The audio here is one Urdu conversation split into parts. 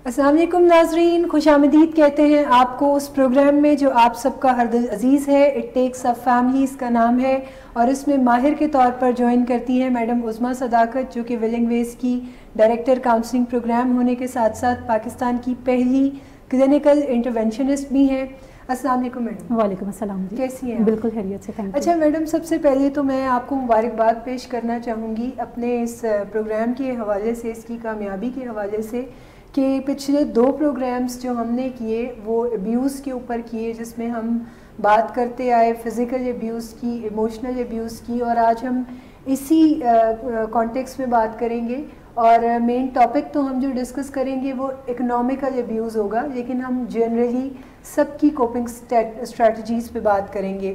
السلام علیکم ناظرین، خوش آمدید کہتے ہیں آپ کو اس پروگرام میں جو آپ سب کا ہر دل عزیز ہے، اٹ ٹیکس اے فیملی اس کا نام ہے، اور اس میں ماہر کے طور پر جوائن کرتی ہیں میڈم عظمیٰ صداقت، جو کہ ولنگ ویز کی ڈائریکٹر کاؤنسلنگ پروگرام ہونے کے ساتھ ساتھ پاکستان کی پہلی کلینکل انٹرونشنسٹ بھی ہیں۔ السلام علیکم میڈم۔ وعلیکم السلام جی، کیسی ہیں؟ بالکل خیریت سے، تھینک یو۔ اچھا میڈم، سب سے پہلے تو میں آپ کو مبارکباد پیش کرنا چاہوں گی اپنے اس پروگرام کے حوالے سے، اس کی کامیابی کے حوالے سے، کہ پچھلے 2 پروگرامز جو ہم نے کیے وہ ابیوز کے اوپر کیے، جس میں ہم بات کرتے آئے فزیکل ابیوز کی، ایموشنل ابیوز کی، اور آج ہم اسی کانٹیکس میں بات کریں گے، اور مین ٹاپک تو ہم جو ڈسکس کریں گے وہ اکنامکل ابیوز ہوگا، لیکن ہم جنرلی سب کی کوپنگ اسٹریٹجیز پہ بات کریں گے۔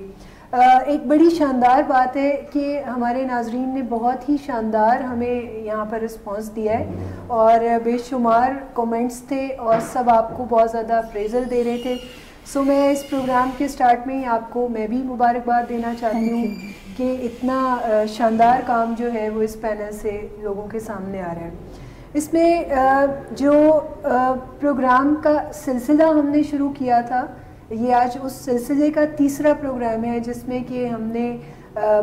ایک بڑی شاندار بات ہے کہ ہمارے ناظرین نے بہت ہی شاندار ہمیں یہاں پر رسپانس دیا ہے، اور بے شمار کومنٹس تھے، اور سب آپ کو بہت زیادہ اپریزل دے رہے تھے۔ سو میں اس پروگرام کے سٹارٹ میں ہی آپ کو میں بھی مبارکباد دینا چاہتی ہوں کہ اتنا شاندار کام جو ہے وہ اس پینل سے لوگوں کے سامنے آ رہا ہے۔ اس میں جو پروگرام کا سلسلہ ہم نے شروع کیا تھا، یہ آج اس سلسلے کا تیسرا پروگرام ہے، جس میں کہ ہم نے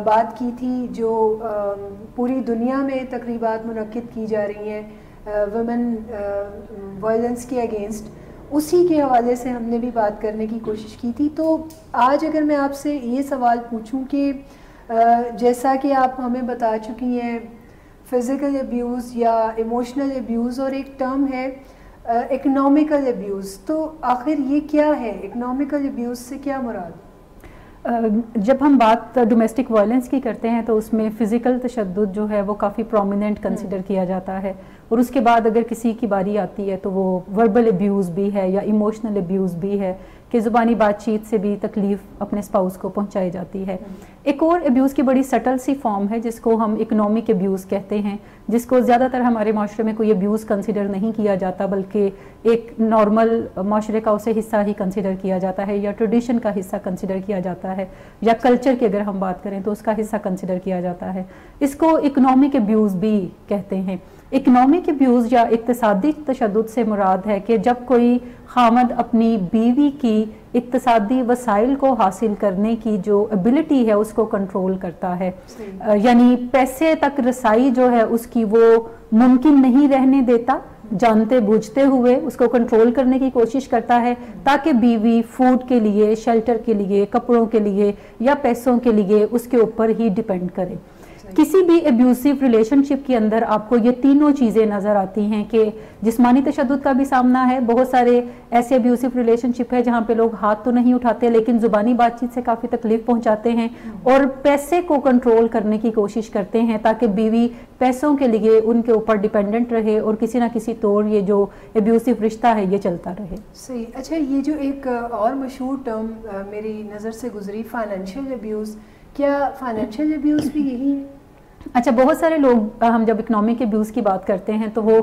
بات کی تھی جو پوری دنیا میں تقریبات منعقد کی جا رہی ہیں ویمن وائلنس کے اگینسٹ، اسی کے حوالے سے ہم نے بھی بات کرنے کی کوشش کی تھی۔ تو آج اگر میں آپ سے یہ سوال پوچھوں کہ جیسا کہ آپ ہمیں بتا چکی ہیں فزیکل ابیوز یا ایموشنل ابیوز، اور ایک ٹرم ہے اکنامکل ابیوز، تو آخر یہ کیا ہے؟ اکنامکل ابیوز سے کیا مراد؟ جب ہم بات ڈومیسٹک وائلنس کی کرتے ہیں تو اس میں فزیکل تشدد جو ہے وہ کافی پرومیننٹ کنسیڈر کیا جاتا ہے، اور اس کے بعد اگر کسی کی باری آتی ہے تو وہ وربل ابیوز بھی ہے یا ایموشنل ابیوز بھی ہے، کہ زبانی بات چیت سے بھی تکلیف اپنے اسپاؤس کو پہنچائی جاتی ہے۔ ایک اور ابیوز کی بڑی سٹل سی فارم ہے جس کو ہم اکنامک ابیوز کہتے ہیں، جس کو زیادہ تر ہمارے معاشرے میں کوئی ابیوز کنسیڈر نہیں کیا جاتا، بلکہ ایک نارمل معاشرے کا اسے حصہ ہی کنسیڈر کیا جاتا ہے، یا ٹریڈیشن کا حصہ کنسیڈر کیا جاتا ہے، یا کلچر کی اگر ہم بات کریں تو اس کا حصہ کنسیڈر کیا جاتا ہے۔ اس کو اکنامک ابیوز بھی کہتے ہیں۔ اکنامک ابیوز یا اقتصادی تشدد سے مراد ہے کہ جب کوئی خامد اپنی بیوی کی اقتصادی وسائل کو حاصل کرنے کی جو ایبلٹی ہے اس کو کنٹرول کرتا ہے، یعنی پیسے تک رسائی جو ہے اس کی وہ ممکن نہیں رہنے دیتا، جانتے بوجھتے ہوئے اس کو کنٹرول کرنے کی کوشش کرتا ہے تاکہ بیوی فوڈ کے لیے، شیلٹر کے لیے، کپڑوں کے لیے یا پیسوں کے لیے اس کے اوپر ہی ڈیپینڈ کرے۔ کسی بھی ایبیوسیو ریلیشن شپ کے اندر آپ کو یہ تینوں چیزیں نظر آتی ہیں کہ جسمانی تشدد کا بھی سامنا ہے، بہت سارے ایسے ایبیوسیو ریلیشن شپ ہے جہاں پہ لوگ ہاتھ تو نہیں اٹھاتے لیکن زبانی بات چیت سے کافی تکلیف پہنچاتے ہیں، اور پیسے کو کنٹرول کرنے کی کوشش کرتے ہیں تاکہ بیوی پیسوں کے لیے ان کے اوپر ڈیپینڈنٹ رہے، اور کسی نہ کسی طور یہ جو ایبیوسیو رشتہ ہے یہ چلتا رہے۔ صحیح۔ اچھا، یہ جو ایک اور مشہور ٹرم میری نظر سے گزری، فائنینشیل ابیوز، کیا فائنینشیل ابیوز بھی یہی ہے؟ اچھا، بہت سارے لوگ ہم جب اکنامک ابیوز کی بات کرتے ہیں تو وہ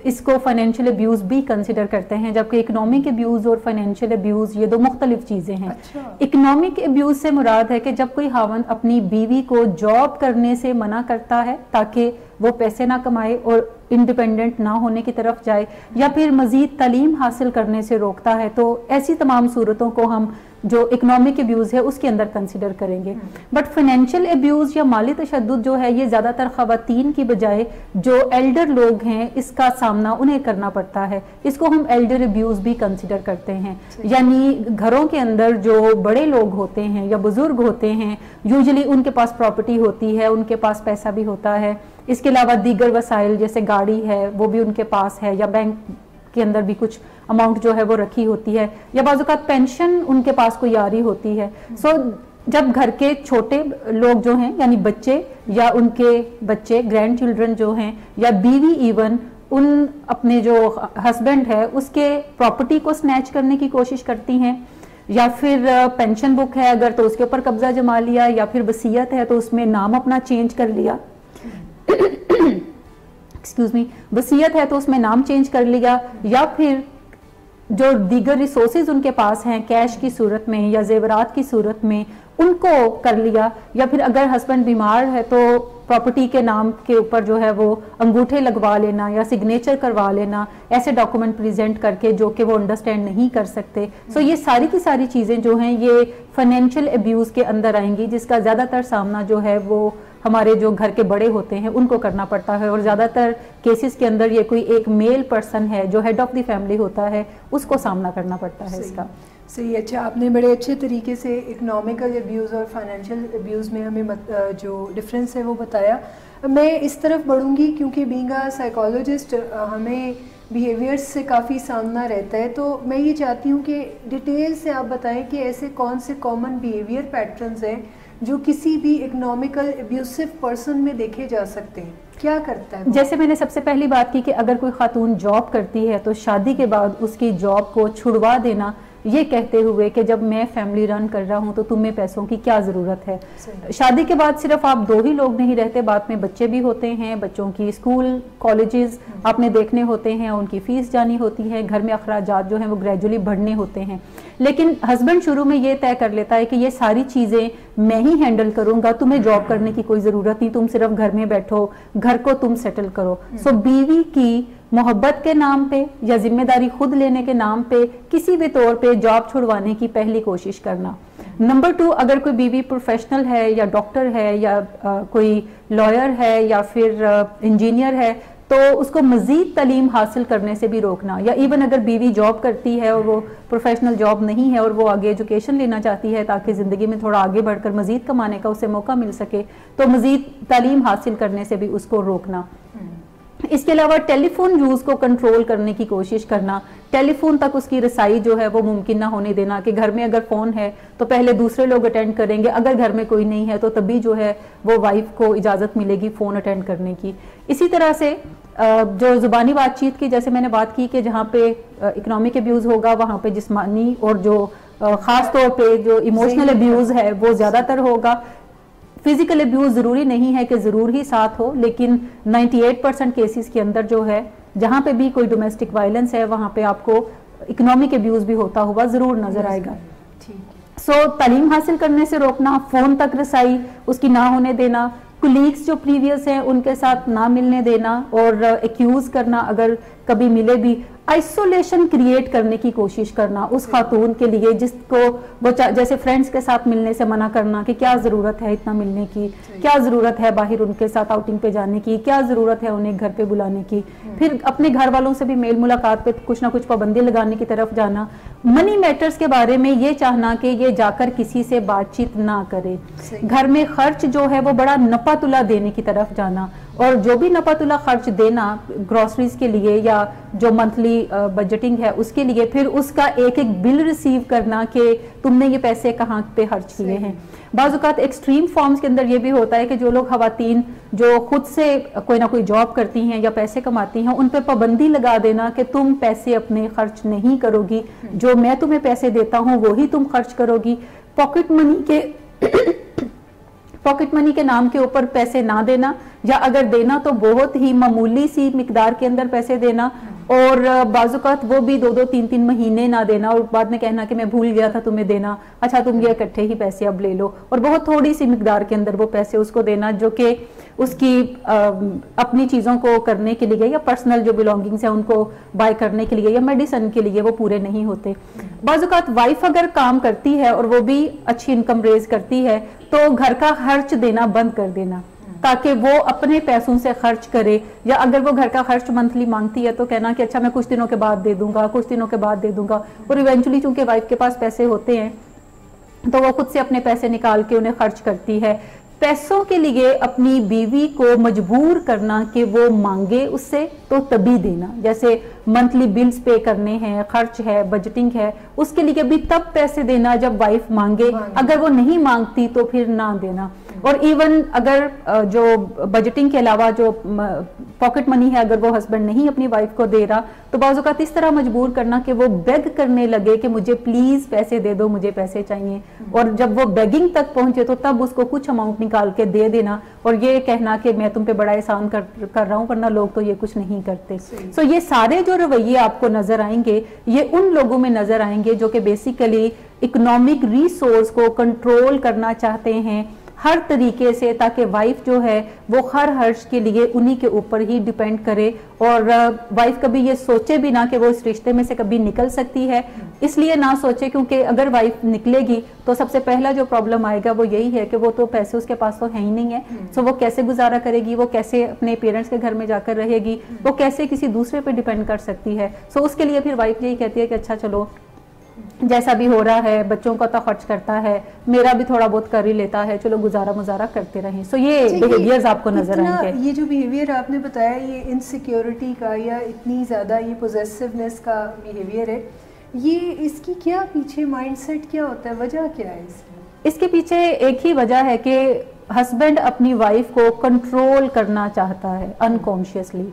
اس کو فائنینشیل ابیوز بھی کنسیڈر کرتے ہیں، جبکہ اکنامک ابیوز اور فائنینشیل ابیوز یہ 2 مختلف چیزیں ہیں۔ اکنامک ابیوز سے مراد ہے کہ جب کوئی خاوند اپنی بیوی کو جاب کرنے سے منع کرتا ہے تاکہ وہ پیسے نہ کمائے اور انڈیپینڈنٹ نہ ہونے کی طرف جائے، یا پھر مزید تعلیم حاصل کرنے سے روکتا ہے، تو ایسی تمام صورتوں کو ہم جو اکنامک ابیوز ہے اس کے اندر کنسیڈر کریں گے۔ بٹ فائنینشیل ابیوز یا مالی تشدد جو ہے یہ زیادہ تر خواتین کی بجائے جو ایلڈر لوگ ہیں اس کا سامنا انہیں کرنا پڑتا ہے، اس کو ہم ایلڈر ابیوز بھی کنسیڈر کرتے ہیں۔ یعنی گھروں کے اندر جو بڑے لوگ ہوتے ہیں یا بزرگ ہوتے ہیں، یوزلی ان کے پاس پراپرٹی ہوتی ہے، ان کے پاس پیسہ بھی ہوتا ہے، اس کے علاوہ دیگر وسائل جیسے گاڑی ہے وہ بھی ان کے پاس ہے، یا بینک کے اندر بھی کچھ اماؤنٹ جو ہے وہ رکھی ہوتی ہے، یا بعض اوقات پینشن ان کے پاس کوئی آ رہی ہوتی ہے۔ سو جب گھر کے چھوٹے لوگ جو ہیں یعنی بچے یا ان کے بچے، گرینڈ چلڈرن جو ہیں، یا بیوی ایون ان اپنے جو ہسبینڈ ہے اس کے پراپرٹی کو سنیچ کرنے کی کوشش کرتی ہیں، یا پھر پینشن بک ہے اگر تو اس کے اوپر قبضہ جما لیا، یا پھر وصیت ہے تو اس میں نام اپنا چینج کر لیا، ایکسکیوز می، وصیت ہے تو اس میں نام چینج کر لیا، یا پھر جو دیگر ریسورسز ان کے پاس ہیں کیش کی صورت میں یا زیورات کی صورت میں ان کو کر لیا، یا پھر اگر ہسبینڈ بیمار ہے تو پراپرٹی کے نام کے اوپر جو ہے وہ انگوٹھے لگوا لینا یا سگنیچر کروا لینا، ایسے ڈاکومنٹ پریزنٹ کر کے جو کہ وہ انڈرسٹینڈ نہیں کر سکتے. سو یہ ساری کی ساری چیزیں جو ہیں یہ فائنینشیل ابیوز کے اندر آئیں گی، جس کا زیادہ تر سامنا جو ہے وہ ہمارے جو گھر کے بڑے ہوتے ہیں ان کو کرنا پڑتا ہے، اور زیادہ تر کیسز کے اندر یہ کوئی ایک میل پرسن ہے جو ہیڈ آف دی فیملی ہوتا ہے، اس کو سامنا کرنا پڑتا ہے اس کا. صحیح. اچھا، آپ نے بڑے اچھے طریقے سے اکنامیکل ابیوز اور فائنینشیل ابیوز میں ہمیں جو ڈفرینس ہے وہ بتایا. میں اس طرف بڑھوں گی کیونکہ بینگ اے سائیکالوجسٹ ہمیں بیہیویئرس سے کافی سامنا رہتا ہے، تو میں یہ چاہتی ہوں کہ ڈیٹیل سے آپ بتائیں کہ ایسے کون سے کامن بیہیویئر پیٹرنز ہیں جو کسی بھی اکنامیکل ابیوسو پرسن میں دیکھے جا سکتے ہیں. کیا کرتا ہے؟ جیسے میں نے سب سے پہلی بات کی کہ اگر کوئی خاتون جاب کرتی ہے تو شادی کے بعد اس کی جاب کو چھڑوا دینا، یہ کہتے ہوئے کہ جب میں فیملی رن کر رہا ہوں تو تمہیں پیسوں کی کیا ضرورت ہے. شادی کے بعد صرف آپ دو ہی لوگ نہیں رہتے، بعد میں بچے بھی ہوتے ہیں، بچوں کی اسکول کالجز آپ نے دیکھنے ہوتے ہیں، ان کی فیس جانی ہوتی ہے، گھر میں اخراجات جو ہیں وہ گریجولی بڑھنے ہوتے ہیں. لیکن ہسبینڈ شروع میں یہ طے کر لیتا ہے کہ یہ ساری چیزیں میں ہی ہینڈل کروں گا، تمہیں جاب کرنے کی کوئی ضرورت نہیں، تم صرف گھر میں بیٹھو، گھر کو تم سیٹل کرو. سو بیوی کی محبت کے نام پہ یا ذمہ داری خود لینے کے نام پہ کسی بھی طور پہ جاب چھڑوانے کی پہلی کوشش کرنا. نمبر 2، اگر کوئی بیوی پروفیشنل ہے یا ڈاکٹر ہے یا کوئی لائر ہے یا پھر انجینئر ہے تو اس کو مزید تعلیم حاصل کرنے سے بھی روکنا. یا ایون اگر بیوی جاب کرتی ہے اور وہ پروفیشنل جاب نہیں ہے اور وہ آگے ایجوکیشن لینا چاہتی ہے تاکہ زندگی میں تھوڑا آگے بڑھ کر مزید کمانے کا اسے موقع مل سکے، تو مزید تعلیم حاصل کرنے سے بھی اس کو روکنا. اس کے علاوہ ٹیلی فون یوز کو کنٹرول کرنے کی کوشش کرنا، ٹیلی فون تک اس کی رسائی جو ہے وہ ممکن نہ ہونے دینا کہ گھر میں اگر فون ہے تو پہلے دوسرے لوگ اٹینڈ کریں گے، اگر گھر میں کوئی نہیں ہے تو تبھی جو ہے وہ وائف کو اجازت ملے گی فون اٹینڈ کرنے کی. اسی طرح سے جو زبانی بات چیت کی، جیسے میں نے بات کی کہ جہاں پہ اکنامک ابیوز ہوگا وہاں پہ جسمانی اور جو خاص طور پہ جو ایموشنل ابیوز ہے وہ زیادہ تر ہوگا. فزیکل ابیوز ضروری نہیں ہے کہ ضرور ہی ساتھ ہو، لیکن 98% کیسز کے اندر جو ہے جہاں پہ بھی کوئی ڈومیسٹک وائلنس ہے وہاں پہ آپ کو اکنامک ابیوز بھی ہوتا ہوا ضرور نظر آئے گا. سو تعلیم حاصل کرنے سے روکنا، فون تک رسائی اس کی نہ ہونے دینا، کولیگز جو پریویس ہیں ان کے ساتھ نہ ملنے دینا اور ایکیوز کرنا اگر کبھی ملے بھی. آئسولیشن کریٹ کرنے کی کوشش کرنا اس خاتون کے لیے جس کو وہ جیسے فرینڈز کے ساتھ ملنے سے منع کرنا کہ کیا ضرورت ہے اتنا ملنے کی، کیا ضرورت ہے باہر ان کے ساتھ آؤٹنگ پہ جانے کی، کیا ضرورت ہے انہیں گھر پہ بلانے کی. پھر اپنے گھر والوں سے بھی میل ملاقات پہ کچھ نہ کچھ پابندی لگانے کی طرف جانا. منی میٹرز کے بارے میں یہ چاہنا کہ یہ جا کر کسی سے بات چیت نہ کرے. گھر میں خرچ جو ہے وہ بڑا نپا تلا دینے کی طرف جانا، اور جو بھی نپا تلا خرچ دینا گروسریز کے لیے یا جو منتھلی بجٹنگ ہے اس کے لیے، پھر اس کا ایک ایک بل ریسیو کرنا کہ تم نے یہ پیسے کہاں پہ خرچ کیے ہیں. بعض اوقات ایکسٹریم فارمز کے اندر یہ بھی ہوتا ہے کہ جو لوگ خواتین جو خود سے کوئی نہ کوئی جاب کرتی ہیں یا پیسے کماتی ہیں ان پہ پابندی لگا دینا کہ تم پیسے اپنے خرچ نہیں کرو گی، جو میں تمہیں پیسے دیتا ہوں وہی تم خرچ کرو گی. پاکٹ منی کے نام کے اوپر پیسے نہ دینا، یا اگر دینا تو بہت ہی معمولی سی مقدار کے اندر پیسے دینا، اور بعض اوقات وہ بھی 2-2 3-3 مہینے نہ دینا اور بعد میں کہنا کہ میں بھول گیا تھا تمہیں دینا، اچھا تم یہ اکٹھے ہی پیسے اب لے لو، اور بہت تھوڑی سی مقدار کے اندر وہ پیسے اس کو دینا جو کہ اس کی اپنی چیزوں کو کرنے کے لیے یا پرسنل جو بلانگنگز ہیں ان کو بائی کرنے کے لیے یا میڈیسن کے لیے وہ پورے نہیں ہوتے. بعض اوقات وائف اگر کام کرتی ہے اور وہ بھی اچھی انکم ریز کرتی ہے تو گھر کا خرچ دینا بند کر دینا تاکہ وہ اپنے پیسوں سے خرچ کرے، یا اگر وہ گھر کا خرچ منتھلی مانگتی ہے تو کہنا کہ اچھا میں کچھ دنوں کے بعد دے دوں گا، کچھ دنوں کے بعد دے دوں گا، اور ایونچولی چونکہ وائف کے پاس پیسے ہوتے ہیں تو وہ خود سے اپنے پیسے نکال کے انہیں خرچ کرتی ہے. پیسوں کے لیے اپنی بیوی کو مجبور کرنا کہ وہ مانگے اس سے تو تبھی دینا، جیسے منتھلی بلز پے کرنے ہیں، خرچ ہے، بجٹنگ ہے، اس کے لیے بھی تب پیسے دینا جب وائف مانگے، اگر وہ نہیں مانگتی تو پھر نہ دینا. اور ایون اگر جو بجٹنگ کے علاوہ جو پاکٹ منی ہے اگر وہ ہسبینڈ نہیں اپنی وائف کو دے رہا تو بعض اوقات اس طرح مجبور کرنا کہ وہ بیگ کرنے لگے کہ مجھے پلیز پیسے دے دو, مجھے پیسے چاہیے, اور جب وہ بیگنگ تک پہنچے تو تب اس کو کچھ اماؤنٹ نکال کے دے دینا اور یہ کہنا کہ میں تم پہ بڑا احسان کر رہا ہوں, ورنہ لوگ تو یہ کچھ نہیں کرتے. سو یہ سارے جو رویے آپ کو نظر آئیں گے یہ ان لوگوں میں نظر آئیں گے جو کہ بیسیکلی اکنامک ریسورس کو کنٹرول کرنا چاہتے ہیں ہر طریقے سے, تاکہ وائف جو ہے وہ ہر ہرش کے لیے انہی کے اوپر ہی ڈیپینڈ کرے, اور وائف کبھی یہ سوچے بھی نہ کہ وہ اس رشتے میں سے کبھی نکل سکتی ہے. اس لیے نہ سوچے کیونکہ اگر وائف نکلے گی تو سب سے پہلا جو پرابلم آئے گا وہ یہی ہے کہ وہ تو پیسے اس کے پاس تو ہے ہی نہیں ہے, سو وہ کیسے گزارا کرے گی, وہ کیسے اپنے پیرنٹس کے گھر میں جا کر رہے گی, وہ کیسے کسی دوسرے پہ ڈیپینڈ کر سکتی ہے. سو اس کے لیے پھر وائف یہی کہتی ہے کہ اچھا چلو جیسا بھی ہو رہا ہے, بچوں کا تو خرچ کرتا ہے, میرا بھی تھوڑا بہت کر ہی لیتا ہے, چلو گزارا مزارا کرتے رہیں. سو یہ بیہیویئرز آپ کو نظر آئیں گے. یہ جو بیہیویئر آپ نے بتایا یہ انسیکیورٹی کا یا اتنی زیادہ یہ پوزیسونیس کا بیہیویئر ہے, یہ اس کی کیا پیچھے مائنڈ سیٹ کیا ہوتا ہے, وجہ کیا ہے اس کے پیچھے ایک ہی وجہ ہے کہ ہسبینڈ اپنی وائف کو کنٹرول کرنا چاہتا ہے انکانشیسلی.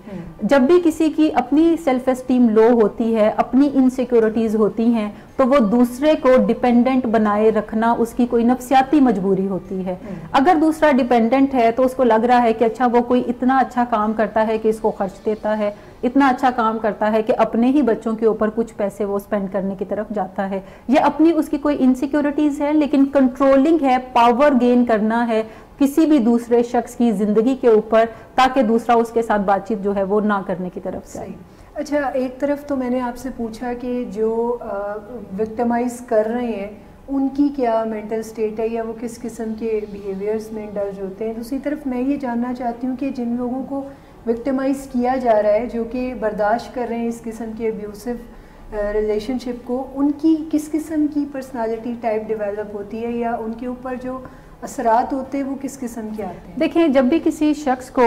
جب بھی کسی کی اپنی سیلف اسٹیم لو ہوتی ہے, اپنی انسیکیورٹیز ہوتی ہیں, تو وہ دوسرے کو ڈیپینڈنٹ بنائے رکھنا اس کی کوئی نفسیاتی مجبوری ہوتی ہے. اگر دوسرا ڈیپینڈنٹ ہے تو اس کو لگ رہا ہے کہ اچھا وہ کوئی اتنا اچھا کام کرتا ہے کہ اس کو خرچ دیتا ہے, اتنا اچھا کام کرتا ہے کہ اپنے ہی بچوں کے اوپر کچھ پیسے وہ سپینڈ کرنے کی طرف جاتا ہے. یہ اپنی اس کی کوئی انسیکیورٹیز ہے, لیکن کنٹرولنگ ہے, پاور گین کرنا ہے کسی بھی دوسرے شخص کی زندگی کے اوپر, تاکہ دوسرا اس کے ساتھ بات چیت جو ہے وہ نہ کرنے کی طرف جائے. اچھا, ایک طرف تو میں نے آپ سے پوچھا کہ جو وکٹمائز کر رہے ہیں ان کی کیا مینٹل سٹیٹ ہے یا وہ کس قسم کے بیہیویئرز میں انڈلج ہوتے ہیں. دوسری طرف میں یہ جاننا چاہتی ہوں کہ جن لوگوں کو وکٹمائز کیا جا رہا ہے, جو کہ برداشت کر رہے ہیں اس قسم کے ابیوسو ریلیشن شپ کو, ان کی کس قسم کی پرسنالٹی ٹائپ ڈیولپ ہوتی ہے یا ان کے اوپر جو اثرات ہوتے ہیں وہ کس قسم کے آتے ہیں؟ دیکھیں, جب بھی کسی شخص کو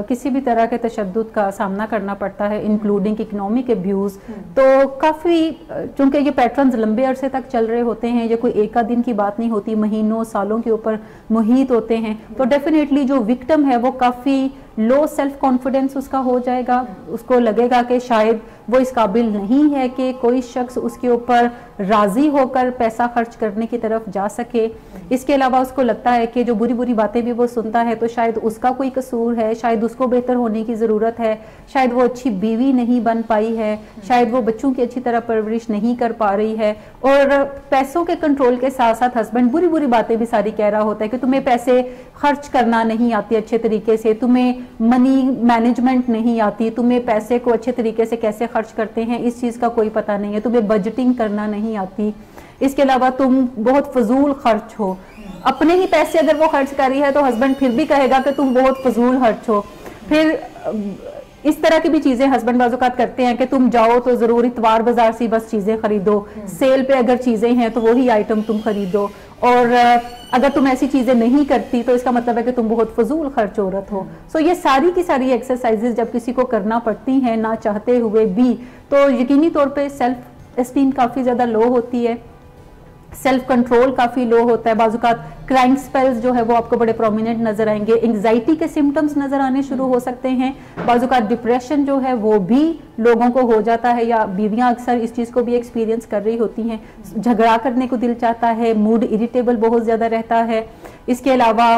کسی بھی طرح کے تشدد کا سامنا کرنا پڑتا ہے انکلوڈنگ اکنامک ابیوز, تو کافی چونکہ یہ پیٹرنز لمبے عرصے تک چل رہے ہوتے ہیں, یہ کوئی ایک آدھ دن کی بات نہیں ہوتی, مہینوں سالوں کے اوپر محیط ہوتے ہیں, تو ڈیفینیٹلی جو وکٹم ہے وہ کافی لو سیلف کانفیڈنس اس کا ہو جائے گا. اس کو لگے گا کہ شاید وہ اس قابل نہیں ہے کہ کوئی شخص اس کے اوپر راضی ہو کر پیسہ خرچ کرنے کی طرف جا سکے. اس کے علاوہ اس کو لگتا ہے کہ جو بری بری باتیں بھی وہ سنتا ہے تو شاید اس کا کوئی قصور ہے, شاید اس کو بہتر ہونے کی ضرورت ہے, شاید وہ اچھی بیوی نہیں بن پائی ہے, شاید وہ بچوں کی اچھی طرح پرورش نہیں کر پا رہی ہے. اور پیسوں کے کنٹرول کے ساتھ ساتھ ہسبینڈ بری بری باتیں بھی ساری کہہ رہا ہوتا ہے کہ تمہیں پیسے خرچ کرنا نہیں آتی اچھے طریقے سے, تمہیں منی مینجمنٹ نہیں آتی, تمہیں پیسے کو اچھے طریقے سے کیسے خرچ کرتے ہیں اس چیز کا کوئی پتہ نہیں ہے, تمہیں بجٹنگ کرنا نہیں آتی, اس کے علاوہ تم بہت فضول خرچ ہو. اپنے ہی پیسے اگر وہ خرچ کر رہی ہے تو ہسبینڈ پھر بھی کہے گا کہ تم بہت فضول خرچ ہو. پھر اس طرح کی بھی چیزیں ہسبینڈ بعض اوقات کرتے ہیں کہ تم جاؤ تو ضرور اتوار بازار سے بس چیزیں خریدو, سیل پہ اگر چیزیں ہیں تو وہی آئٹم تم خریدو, اور اگر تم ایسی چیزیں نہیں کرتی تو اس کا مطلب ہے کہ تم بہت فضول خرچ عورت ہو. سو یہ ساری کی ساری ایکسرسائزز جب کسی کو کرنا پڑتی ہیں نہ چاہتے ہوئے بھی, تو یقینی طور پہ سیلف اسٹیم کافی زیادہ لو ہوتی ہے, سیلف کنٹرول کافی لو ہوتا ہے. بعض اوقات کرائنگ سپیلز جو ہے وہ آپ کو بڑے پرومیننٹ نظر آئیں گے, انگزائٹی کے سمٹمز نظر آنے شروع ہو سکتے ہیں, بعض اوقات ڈپریشن جو ہے وہ بھی لوگوں کو ہو جاتا ہے, یا بیویاں اکثر اس چیز کو بھی ایکسپیرینس کر رہی ہوتی ہیں, جھگڑا کرنے کو دل چاہتا ہے, موڈ اریٹیبل بہت زیادہ رہتا ہے. اس کے علاوہ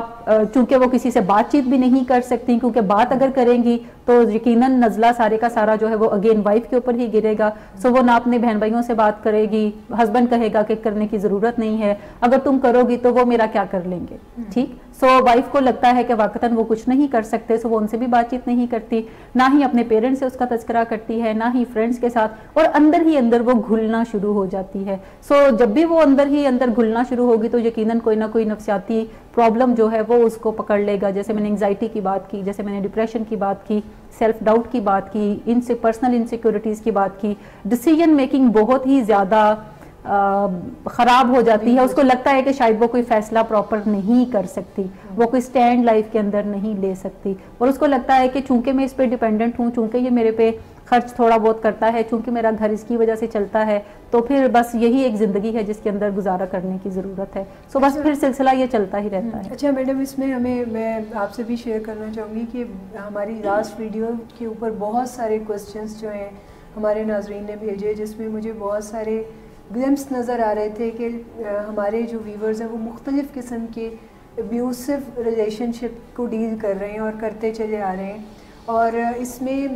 چونکہ وہ کسی سے بات چیت بھی نہیں کر سکتی, کیونکہ بات اگر کریں گی تو یقیناً نزلہ سارے کا سارا جو ہے وہ اگین وائف کے اوپر ہی گرے گا. سو وہ نہ اپنے بہن بھائیوں سے بات کرے گی, ہسبینڈ کہے گا کہ کرنے کی ضرورت نہیں ہے, اگر تم کرو گی تو وہ میرا کیا کر لیں گے. ٹھیک, سو وائف کو لگتا ہے کہ واقعتاً وہ کچھ نہیں کر سکتے, سو وہ ان سے بھی بات چیت نہیں کرتی, نہ ہی اپنے پیرنٹس سے اس کا تذکرہ کرتی ہے, نہ ہی فرینڈس کے ساتھ, اور اندر ہی اندر وہ گھلنا شروع ہو جاتی ہے. سو جب بھی وہ اندر ہی اندر گھلنا شروع ہوگی تو یقیناً کوئی نہ کوئی نفسیاتی پرابلم جو ہے وہ اس کو پکڑ لے گا. جیسے میں نے انگزائٹی کی بات کی, جیسے میں نے ڈپریشن کی بات کی, سیلف ڈاؤٹ کی بات کی, ان سے پرسنل انسیکیورٹیز کی بات کی, ڈیسیژن میکنگ بہت ہی زیادہ خراب ہو جاتی ہے. اس کو لگتا ہے کہ شاید وہ کوئی فیصلہ پراپر نہیں کر سکتی, وہ کوئی سٹینڈ لائف کے اندر نہیں لے سکتی, اور اس کو لگتا ہے کہ چونکہ میں اس پہ ڈیپینڈنٹ ہوں, چونکہ یہ میرے پہ خرچ تھوڑا بہت کرتا ہے، چونکہ میرا گھر اس کی وجہ سے چلتا ہے، تو پھر بس یہی ایک زندگی ہے جس کے اندر گزارا کرنے کی ضرورت ہے. سو بس پھر سلسلہ یہ چلتا ہی رہتا ہے. اچھا میڈم، اس میں میں آپ سے بھی شیئر کرنا چاہوں گی کہ ہماری لاسٹ ویڈیو کے اوپر بہت سارے کوسچنس جو ہیں ہمارے ناظرین نے بھیجے، جس میں مجھے بہت سارے گلمپس نظر آ رہے تھے کہ ہمارے جو ویورز ہیں وہ مختلف قسم کے ابیوسو ریلیشن شپ کو ڈیل کر رہے ہیں اور کرتے چلے آ رہے ہیں. اور اس میں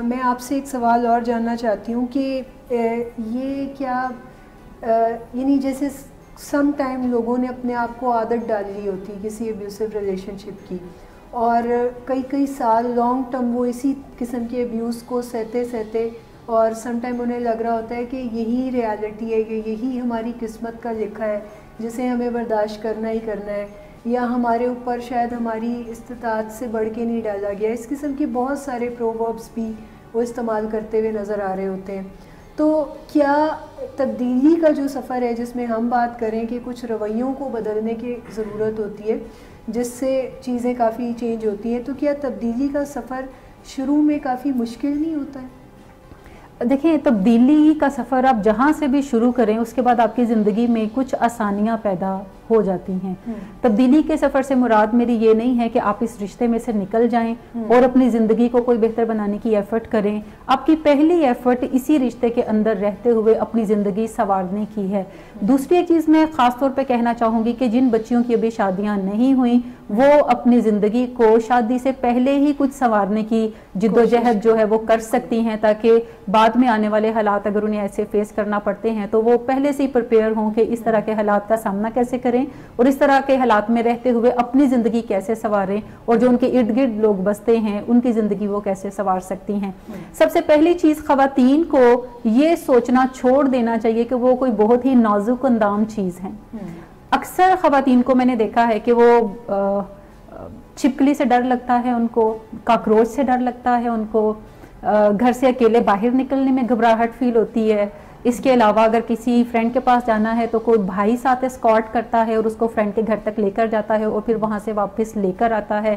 میں آپ سے ایک سوال اور جاننا چاہتی ہوں کہ یہ کیا یعنی جیسے سم ٹائم لوگوں نے اپنے آپ کو عادت ڈال لی ہوتی کسی ابیوسو ریلیشن شپ کی، اور کئی سال لانگ ٹرم وہ اسی قسم کے ابیوز کو سہتے اور سم ٹائم انہیں لگ رہا ہوتا ہے کہ یہی ریالٹی ہے، کہ یہی ہماری قسمت کا لکھا ہے جسے ہمیں برداشت کرنا ہی کرنا ہے، یا ہمارے اوپر شاید ہماری استطاعت سے بڑھ کے نہیں ڈالا گیا. اس قسم کے بہت سارے پرووربس بھی وہ استعمال کرتے ہوئے نظر آ رہے ہوتے ہیں. تو کیا تبدیلی کا جو سفر ہے جس میں ہم بات کریں کہ کچھ رویوں کو بدلنے کی ضرورت ہوتی ہے جس سے چیزیں کافی چینج ہوتی ہیں، تو کیا تبدیلی کا سفر شروع میں کافی مشکل نہیں ہوتا ہے؟ دیکھیں، تبدیلی کا سفر آپ جہاں سے بھی شروع کریں اس کے بعد آپ کی زندگی میں کچھ آسانیاں پیدا ہو جاتی ہیں. تبدیلی کے سفر سے مراد میری یہ نہیں ہے کہ آپ اس رشتے میں سے نکل جائیں اور اپنی زندگی کو کوئی بہتر بنانے کی ایفرٹ کریں. آپ کی پہلی ایفرٹ اسی رشتے کے اندر رہتے ہوئے اپنی زندگی سنوارنے کی ہے. دوسری ایک چیز میں خاص طور پہ کہنا چاہوں گی کہ جن بچیوں کی ابھی شادیاں نہیں ہوئیں وہ اپنی زندگی کو شادی سے پہلے ہی کچھ سنوارنے کی جدوجہد جو ہے وہ کر سکتی ہیں، تاکہ بعد میں آنے والے حالات اگر انہیں ایسے فیس کرنا پڑتے ہیں تو وہ پہلے سے ہی پریپیئر ہوں کہ اس طرح کے حالات کا سامنا کیسے کریں اور اس طرح کے حالات میں رہتے ہوئے اپنی زندگی کیسے سنواریں، اور جو ان کے ارد گرد لوگ بستے ہیں ان کی زندگی وہ کیسے سنوار سکتی ہیں. سب سے پہلی چیز خواتین کو یہ سوچنا چھوڑ دینا چاہیے کہ وہ کوئی بہت ہی نازک اندام چیز ہیں. اکثر خواتین کو میں نے دیکھا ہے کہ وہ چھپکلی سے ڈر لگتا ہے، ان کو کاکروچ سے ڈر لگتا ہے، ان کو گھر سے اکیلے باہر نکلنے میں گھبراہٹ فیل ہوتی ہے. اس کے علاوہ اگر کسی فرینڈ کے پاس جانا ہے تو کوئی بھائی ساتھ اسکارٹ کرتا ہے اور اس کو فرینڈ کے گھر تک لے کر جاتا ہے اور پھر وہاں سے واپس لے کر آتا ہے.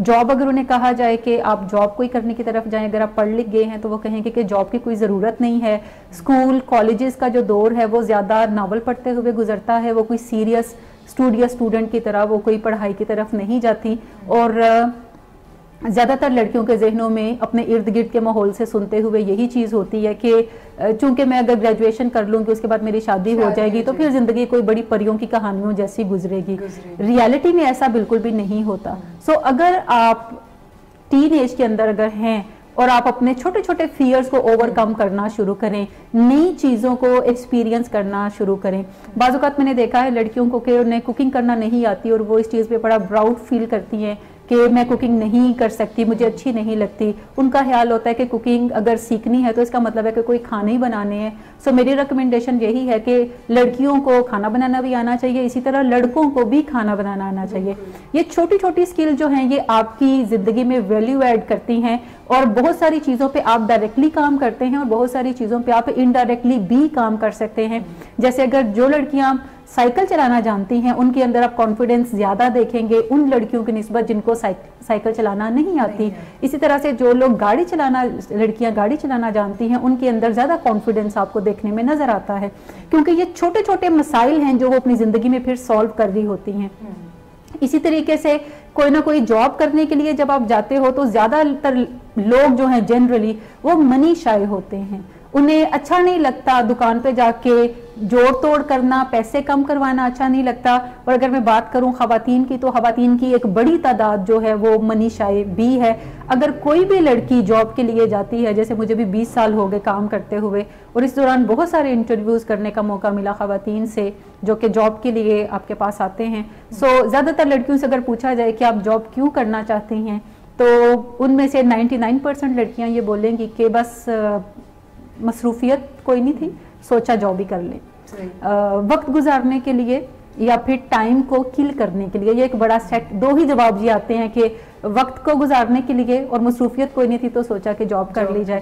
جاب اگر انہیں کہا جائے کہ آپ جاب کوئی کرنے کی طرف جائیں، اگر آپ پڑھ لکھ گئے ہیں تو وہ کہیں گے کہ جاب کی کوئی ضرورت نہیں ہے. اسکول کالجز کا جو دور ہے وہ زیادہ ناول پڑھتے ہوئے گزرتا ہے، وہ کوئی سیریس اسٹوڈنٹ کی طرح وہ کوئی پڑھائی کی طرف نہیں جاتی. اور زیادہ تر لڑکیوں کے ذہنوں میں اپنے ارد گرد کے ماحول سے سنتے ہوئے یہی چیز ہوتی ہے کہ چونکہ میں اگر گریجویشن کر لوں گی اس کے بعد میری شادی ہو جائے گی تو پھر زندگی کوئی بڑی پریوں کی کہانیوں جیسی گزرے گی. ریالٹی میں ایسا بالکل بھی نہیں ہوتا. سو اگر آپ ٹین ایج کے اندر اگر ہیں اور آپ اپنے چھوٹے چھوٹے فیئرز کو اوور کم کرنا شروع کریں، نئی چیزوں کو ایکسپیرینس کرنا شروع کریں. بعض اوقات میں نے دیکھا ہے لڑکیوں کو کہ انہیں کوکنگ کرنا نہیں آتی اور وہ اس چیز پہ بڑا پراؤڈ فیل کرتی ہیں کہ میں کوکنگ نہیں کر سکتی، مجھے اچھی نہیں لگتی. ان کا خیال ہوتا ہے کہ کوکنگ اگر سیکھنی ہے تو اس کا مطلب ہے کہ کوئی کھانے ہی بنانے ہیں. سو میری ریکمنڈیشن یہی ہے کہ لڑکیوں کو کھانا بنانا بھی آنا چاہیے، اسی طرح لڑکوں کو بھی کھانا بنانا آنا چاہیے. یہ چھوٹی چھوٹی سکل جو ہیں یہ آپ کی زندگی میں ویلیو ایڈ کرتی ہیں اور بہت ساری چیزوں پہ آپ ڈائریکٹلی کام کرتے ہیں اور بہت ساری چیزوں پہ آپ انڈائریکٹلی بھی کام کر سکتے ہیں. جیسے اگر جو لڑکیاں سائیکل چلانا جانتی ہیں ان کے اندر آپ کانفیڈنس زیادہ دیکھیں گے ان لڑکیوں کی نسبت جن کو سائیکل چلانا نہیں آتی. اسی طرح سے جو لوگ لڑکیاں گاڑی چلانا جانتی ہیں ان کے اندر زیادہ کانفیڈنس آپ کو دیکھنے میں نظر آتا ہے، کیونکہ یہ چھوٹے چھوٹے مسائل ہیں جو وہ اپنی زندگی میں پھر سالو کر رہی ہوتی ہیں. اسی طریقے سے کوئی نہ کوئی جاب کرنے کے لیے جب آپ جاتے ہو تو زیادہ تر لوگ جو ہیں جنرلی وہ منی شائے ہوتے ہیں. انہیں اچھا نہیں لگتا دکان پہ جا کے جوڑ توڑ کرنا، پیسے کم کروانا اچھا نہیں لگتا. اور اگر میں بات کروں خواتین کی تو خواتین کی ایک بڑی تعداد جو ہے وہ منی شائے بھی ہے. اگر کوئی بھی لڑکی جاب کے لیے جاتی ہے، جیسے مجھے بھی 20 سال ہو گئے کام کرتے ہوئے اور اس دوران بہت سارے انٹرویوز کرنے کا موقع ملا خواتین سے جو کہ جاب کے لیے آپ کے پاس آتے ہیں. سو زیادہ تر لڑکیوں سے اگر پوچھا جائے کہ آپ جاب کیوں کرنا چاہتی ہیں تو ان میں سے 99% لڑکیاں یہ بولیں گی کہ بس مصروفیت کوئی نہیں تھی، سوچا جاب ہی کر لیں. وقت گزارنے کے لیے یا پھر ٹائم کو کل کرنے کے لیے. یہ ایک بڑا سیٹ، دو ہی جواب یہ آتے ہیں کہ وقت کو گزارنے کے لیے اور مصروفیت کوئی نہیں تھی تو سوچا کہ جاب کر لی جائے.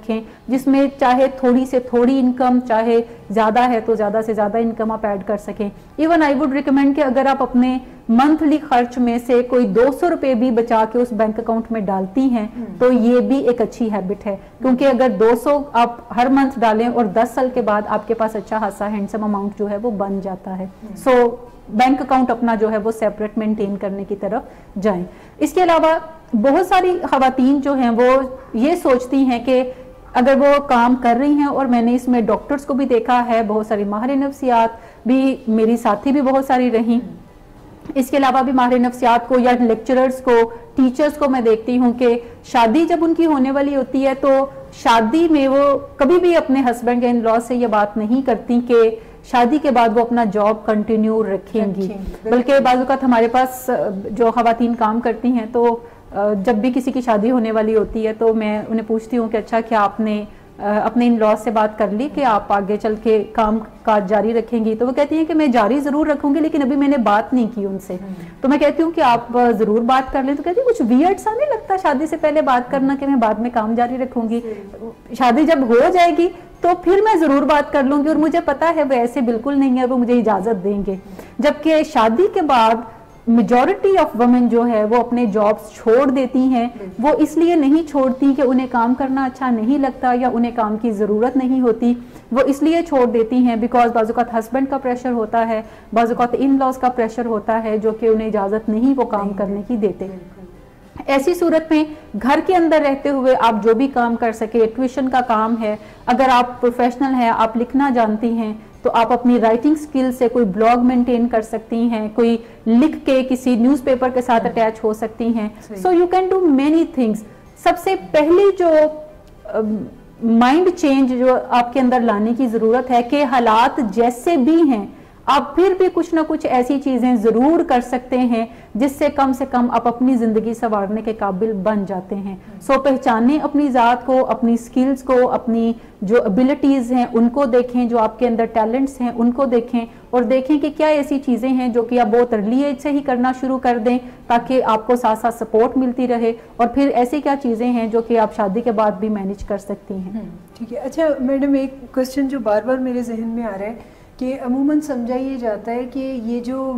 رکھیں جس میں چاہے تھوڑی سے تھوڑی انکم, چاہے زیادہ ہے تو زیادہ سے زیادہ انکم آپ ایڈ کر سکیں. ایون آئی وڈ ریکمینڈ کہ اگر آپ اپنے منتھلی خرچ میں سے کوئی 200 روپے بھی بچا کے اس بینک اکاؤنٹ میں ڈالتی ہیں تو یہ بھی ایک اچھی ہیبٹ ہے, کیونکہ اگر 200 آپ ہر منتھ ڈالیں اور 10 سال کے بعد آپ کے پاس اچھا خاصا ہینڈسم اماؤنٹ جو ہے وہ بن جاتا ہے. سو بینک اکاؤنٹ اپنا جو ہے وہ سیپریٹ مینٹین کرنے کی طرف جائیں. اس کے علاوہ بہت ساری خواتین جو ہیں وہ یہ سوچتی ہیں کہ اگر وہ کام کر رہی ہیں, اور میں نے اس میں ڈاکٹرز کو بھی دیکھا ہے, بہت ساری ماہر نفسیات بھی, میری ساتھی بھی بہت ساری رہیں, اس کے علاوہ بھی ماہر نفسیات کو یا لیکچررز کو, ٹیچرز کو میں دیکھتی ہوں کہ شادی جب ان کی ہونے والی ہوتی ہے تو شادی میں وہ کبھی بھی اپنے ہسبینڈ یا ان لا سے یہ بات نہیں کرتی کہ شادی کے بعد وہ اپنا جاب کنٹینیو رکھیں گی, بلکہ بعض اوقات ہمارے پاس جو خواتین کام کرتی ہیں تو جب بھی کسی کی شادی ہونے والی ہوتی ہے تو میں انہیں پوچھتی ہوں کہ اچھا کیا آپ نے اپنے ان لا سے بات کر لی کہ آپ آگے چل کے کام کاج جاری رکھیں گی؟ تو وہ کہتی ہیں کہ میں جاری ضرور رکھوں گی لیکن ابھی میں نے بات نہیں کی ان سے. تو میں کہتی ہوں کہ آپ ضرور بات کر لیں. تو کہتی ہیں کچھ ویئرڈ سا نہیں لگتا شادی سے پہلے بات کرنا کہ میں بعد میں کام جاری رکھوں گی؟ شادی جب ہو جائے گی تو پھر میں ضرور بات کر لوں گی, اور مجھے پتا ہے وہ ایسے بالکل نہیں ہے, وہ مجھے اجازت دیں گے. جبکہ شادی کے بعد میجورٹی آف وومن جو ہے وہ اپنے جابز چھوڑ دیتی ہیں. وہ اس لیے نہیں چھوڑتی کہ انہیں کام کرنا اچھا نہیں لگتا یا انہیں کام کی ضرورت نہیں ہوتی, وہ اس لیے چھوڑ دیتی ہیں بیکاز بعض اوقات ہسبینڈ کا پریشر ہوتا ہے, بعض اوقات ان لاز کا پریشر ہوتا ہے جو کہ انہیں اجازت نہیں وہ کام کرنے کی دیتے. ایسی صورت میں گھر کے اندر رہتے ہوئے آپ جو بھی کام کر سکے, ٹیوشن کا کام ہے, اگر آپ پروفیشنل ہیں, آپ لکھنا جانتی ہیں تو آپ اپنی رائٹنگ سکل سے کوئی بلاگ مینٹین کر سکتی ہیں, کوئی لکھ کے کسی نیوز پیپر کے ساتھ اٹیچ ہو سکتی ہیں. So you can do many things. سب سے پہلی جو مائنڈ چینج جو آپ کے اندر لانے کی ضرورت ہے کہ حالات جیسے بھی ہیں آپ پھر بھی کچھ نہ کچھ ایسی چیزیں ضرور کر سکتے ہیں جس سے کم آپ اپنی زندگی سنوارنے کے قابل بن جاتے ہیں. سو پہچانیں اپنی ذات کو, اپنی سکلز کو, اپنی جو ابیلٹیز ہیں ان کو دیکھیں, جو آپ کے اندر ٹیلنٹس ہیں ان کو دیکھیں, اور دیکھیں کہ کیا ایسی چیزیں ہیں جو کہ آپ بہت ارلی ایج سے ہی کرنا شروع کر دیں تاکہ آپ کو ساتھ ساتھ سپورٹ ملتی رہے, اور پھر ایسی کیا چیزیں ہیں جو کہ آپ شادی کے بعد بھی مینیج کر سکتی ہیں. ٹھیک ہے. اچھا میڈم, ایک کوسچن جو بار بار میرے ذہن میں آ رہا ہے کہ عموماً سمجھا یہ جاتا ہے کہ یہ جو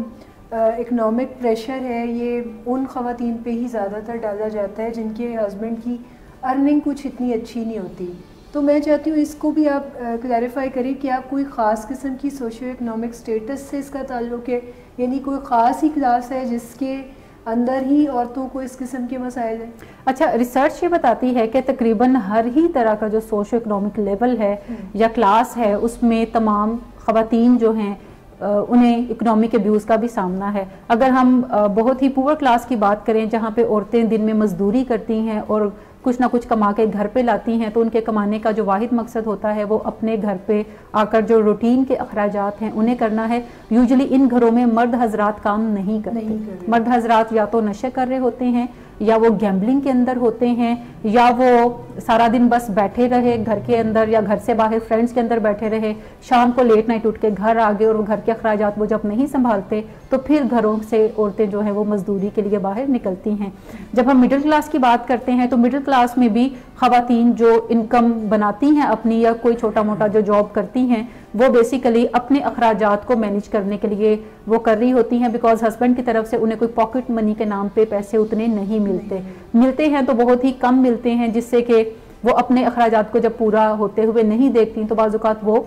اکنامک پریشر ہے یہ ان خواتین پہ ہی زیادہ تر ڈالا جاتا ہے جن کے ہسبینڈ کی ارننگ کچھ اتنی اچھی نہیں ہوتی. تو میں چاہتی ہوں اس کو بھی آپ کلیریفائی کریں کہ آپ کوئی خاص قسم کی سوشو اکنامک سٹیٹس سے اس کا تعلق ہے, یعنی کوئی خاص ہی کلاس ہے جس کے اندر ہی عورتوں کو اس قسم کے مسائل ہیں؟ اچھا, ریسرچ یہ بتاتی ہے کہ تقریباً ہر ہی طرح کا جو سوشو اکنامک لیول ہے یا کلاس ہے اس میں تمام خواتین جو ہیں انہیں اکنامک ابیوز کا بھی سامنا ہے. اگر ہم بہت ہی پور کلاس کی بات کریں جہاں پہ عورتیں دن میں مزدوری کرتی ہیں اور کچھ نہ کچھ کما کے گھر پہ لاتی ہیں, تو ان کے کمانے کا جو واحد مقصد ہوتا ہے وہ اپنے گھر پہ آ کر جو روٹین کے اخراجات ہیں انہیں کرنا ہے. یوزلی ان گھروں میں مرد حضرات کام نہیں کرتے. مرد حضرات یا تو نشے کر رہے ہوتے ہیں, یا وہ گیمبلنگ کے اندر ہوتے ہیں, یا وہ سارا دن بس بیٹھے رہے گھر کے اندر یا گھر سے باہر فرینڈز کے اندر بیٹھے رہے, شام کو لیٹ نائٹ اٹھ کے گھر آ گئے, اور گھر کے اخراجات وہ جب نہیں سنبھالتے تو پھر گھروں سے عورتیں جو ہیں وہ مزدوری کے لیے باہر نکلتی ہیں. جب ہم مڈل کلاس کی بات کرتے ہیں تو مڈل کلاس میں بھی خواتین جو انکم بناتی ہیں اپنی, یا کوئی چھوٹا موٹا جو جاب کرتی ہیں, وہ بیسیکلی اپنے اخراجات کو مینیج کرنے کے لیے وہ کر رہی ہوتی ہیں, بیکاز ہسبینڈ کی طرف سے انہیں کوئی پاکٹ منی کے نام پہ پیسے اتنے نہیں ملتے ہیں تو بہت ہی کم ملتے ہیں, جس سے کہ وہ اپنے اخراجات کو جب پورا ہوتے ہوئے نہیں دیکھتی تو بعض اوقات وہ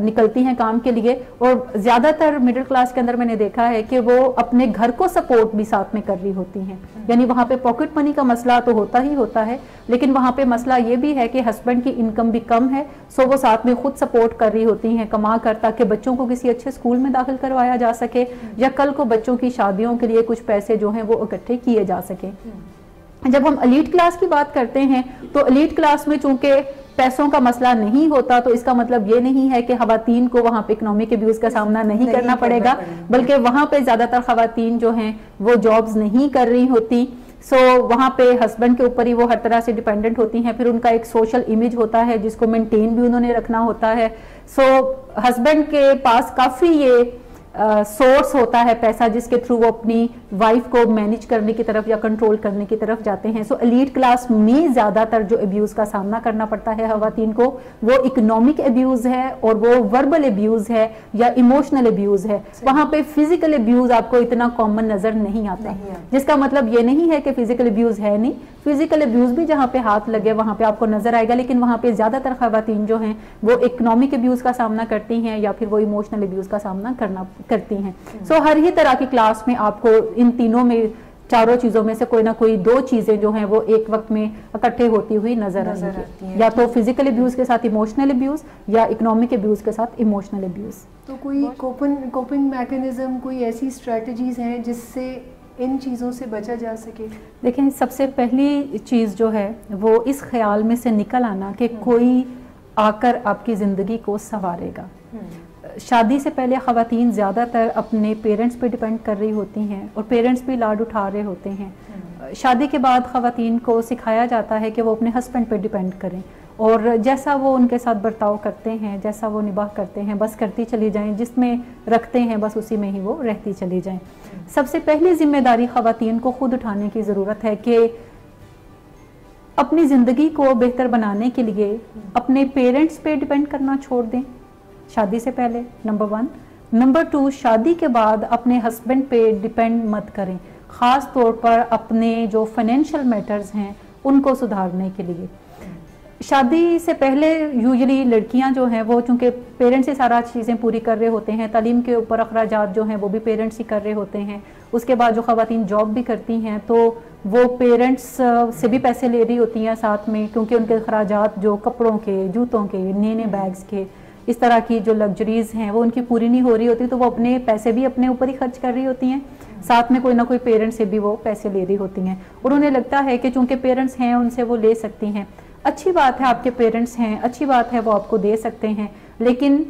نکلتی ہیں کام کے لیے. اور زیادہ تر مڈل کلاس کے اندر میں نے دیکھا ہے کہ وہ اپنے گھر کو سپورٹ بھی ساتھ میں کر رہی ہوتی ہیں, یعنی وہاں پہ پاکٹ منی کا مسئلہ تو ہوتا ہی ہوتا ہے, لیکن وہاں پہ مسئلہ یہ بھی ہے کہ ہسبینڈ کی انکم بھی کم ہے, سو وہ ساتھ میں خود سپورٹ کر رہی ہوتی ہیں کما کر, تاکہ بچوں کو کسی اچھے اسکول میں داخل کروایا جا سکے یا کل کو بچوں کی شادیوں کے لیے کچھ پیسے جو ہیں وہ اکٹھے کیے جا سکیں. جب ہم ایلیٹ کلاس کی بات کرتے ہیں تو ایلیٹ کلاس میں چونکہ پیسوں کا مسئلہ نہیں ہوتا, تو اس کا مطلب یہ نہیں ہے کہ خواتین کو وہاں پہ اکنامک ابیوز کا سامنا نہیں کرنا پڑے گا, بلکہ وہاں پہ زیادہ تر خواتین جو ہیں وہ جابز نہیں کر رہی ہوتی. سو وہاں پہ ہسبینڈ کے اوپر ہی وہ ہر طرح سے ڈیپینڈنٹ ہوتی ہیں. پھر ان کا ایک سوشل امیج ہوتا ہے جس کو مینٹین بھی انہوں نے رکھنا ہوتا ہے. سو ہسبینڈ کے پاس کافی یہ سورس ہوتا ہے پیسہ جس کے تھرو وہ اپنی وائف کو مینج کرنے کی طرف یا کنٹرول کرنے کی طرف جاتے ہیں. سو ایلیٹ کلاس میں زیادہ تر جو ابیوز کا سامنا کرنا پڑتا ہے خواتین کو وہ اکنامک ابیوز ہے اور وہ وربل ابیوز ہے یا ایموشنل ابیوز ہے. وہاں پہ فزیکل ابیوز آپ کو اتنا کامن نظر نہیں آتا, جس کا مطلب یہ نہیں ہے کہ فزیکل ابیوز ہے نہیں, فزیکل ابیوز بھی جہاں پہ ہاتھ لگے وہاں پہ آپ کو نظر آئے گا, لیکن وہاں پہ زیادہ تر خواتین جو ہیں وہ اکنامک ابیوز کا سامنا کرتی ہیں یا پھر وہ ایموشنل ابیوز کا سامنا کرتی ہیں. سو ہر ہی طرح کی کلاس میں آپ کو ان تینوں میں چاروں چیزوں میں سے کوئی نہ کوئی دو چیزیں جو ہیں وہ ایک وقت میں اکٹھے ہوتی ہوئی نظر آتی ہیں, یا تو فزیکل ابیوز کے ساتھ ایموشنل ابیوز یا اکنامک ابیوز کے ساتھ ایموشنل ابیوز. تو کوئی کوپنگ میکنزم, کوئی ایسی اسٹریٹجیز ہیں جس سے ان چیزوں سے بچا جا سکے؟ دیکھیں, سب سے پہلی چیز جو ہے وہ اس خیال میں سے نکل آنا کہ کوئی آ کر آپ کی زندگی کو سنوارے گا. شادی سے پہلے خواتین زیادہ تر اپنے پیرنٹس پہ ڈیپینڈ کر رہی ہوتی ہیں اور پیرنٹس بھی لاڈ اٹھا رہے ہوتے ہیں. شادی کے بعد خواتین کو سکھایا جاتا ہے کہ وہ اپنے ہسبینڈ پہ ڈیپینڈ کریں اور جیسا وہ ان کے ساتھ برتاؤ کرتے ہیں, جیسا وہ نباہ کرتے ہیں بس کرتی چلی جائیں, جس میں رکھتے ہیں بس اسی میں ہی وہ رہتی چلی جائیں. سب سے پہلی ذمہ داری خواتین کو خود اٹھانے کی ضرورت ہے کہ اپنی زندگی کو بہتر بنانے کے لیے اپنے پیرنٹس پہ ڈیپینڈ کرنا چھوڑ دیں شادی سے پہلے, نمبر 1. نمبر 2, شادی کے بعد اپنے ہسبینڈ پہ ڈیپینڈ مت کریں, خاص طور پر اپنے جو فائنینشیل میٹرز ہیں ان کو سدھارنے کے لیے. شادی سے پہلے یوزلی لڑکیاں جو ہیں وہ چونکہ پیرنٹس ہی سارا چیزیں پوری کر رہے ہوتے ہیں, تعلیم کے اوپر اخراجات جو ہیں وہ بھی پیرنٹس ہی کر رہے ہوتے ہیں. اس کے بعد جو خواتین جاب بھی کرتی ہیں تو وہ پیرنٹس سے بھی پیسے لے رہی ہوتی ہیں ساتھ میں, کیونکہ ان کے اخراجات جو کپڑوں کے, جوتوں کے, نئے بیگز کے, اس طرح کی جو لگژریز ہیں وہ ان کی پوری نہیں ہو رہی ہوتی, تو وہ اپنے پیسے بھی اپنے اوپر ہی خرچ کر رہی ہوتی ہیں, ساتھ میں کوئی نہ کوئی پیرنٹ سے بھی وہ پیسے لے رہی ہوتی ہیں. اور انہیں لگتا ہے کہ چونکہ پیرنٹس ہیں ان سے وہ لے سکتی ہیں. اچھی بات ہے آپ کے پیرنٹس ہیں, اچھی بات ہے وہ آپ کو دے سکتے ہیں, لیکن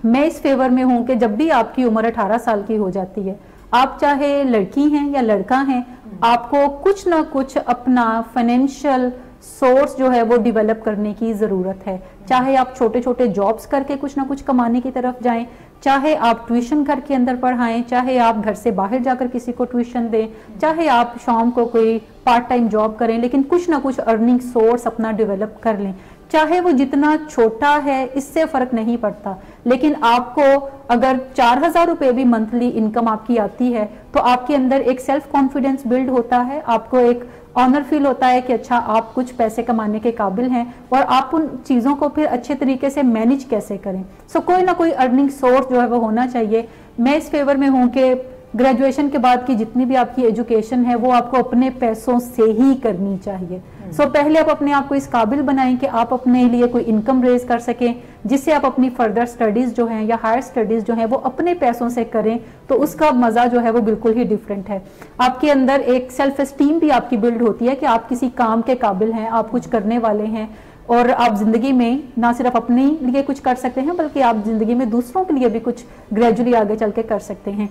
میں اس فیور میں ہوں کہ جب بھی آپ کی عمر 18 سال کی ہو جاتی ہے, آپ چاہے لڑکی ہیں یا لڑکا ہیں, آپ کو کچھ نہ کچھ اپنا فائنینشیل سورس جو ہے وہ ڈیولپ کرنے کی ضرورت ہے. چاہے آپ چھوٹے چھوٹے جابز کر کے کچھ نہ کچھ کمانے کی طرف جائیں, چاہے آپ ٹیوشن گھر کے اندر پڑھائیں, چاہے آپ گھر سے باہر جا کر کسی کو ٹیوشن دیں, چاہے آپ شام کو کوئی پارٹ ٹائم جاب کریں, لیکن کچھ نہ کچھ ارننگ سورس اپنا ڈیولپ کر لیں. چاہے وہ جتنا چھوٹا ہے اس سے فرق نہیں پڑتا, لیکن آپ کو اگر 4,000 روپے بھی منتھلی انکم آپ کی آتی ہے تو آپ کے اندر ایک سیلف کانفیڈنس بلڈ ہوتا ہے, آپ کو ایک آنر فیل ہوتا ہے کہ اچھا آپ کچھ پیسے کمانے کے قابل ہیں اور آپ ان چیزوں کو پھر اچھے طریقے سے مینج کیسے کریں. سو کوئی نہ کوئی ارننگ سورس جو ہے وہ ہونا چاہیے. میں اس فیور میں ہوں کہ گریجویشن کے بعد کی جتنی بھی آپ کی ایجوکیشن ہے وہ آپ کو اپنے پیسوں سے ہی کرنی چاہیے. سو پہلے آپ اپنے آپ کو اس قابل بنائیں کہ آپ اپنے لیے کوئی انکم ریز کر سکیں, جس سے آپ اپنی فردر سٹڈیز جو ہیں یا ہائر سٹڈیز جو ہیں وہ اپنے پیسوں سے کریں, تو اس کا مزہ جو ہے وہ بالکل ہی ڈیفرنٹ ہے. آپ کے اندر ایک سیلف اسٹیم بھی آپ کی بلڈ ہوتی ہے کہ آپ کسی کام کے قابل ہیں, آپ کچھ کرنے والے ہیں, اور آپ زندگی میں نہ صرف اپنے لیے کچھ کر سکتے ہیں بلکہ آپ زندگی میں دوسروں کے لیے بھی کچھ گریجولی آگے چل کے کر سکتے ہیں.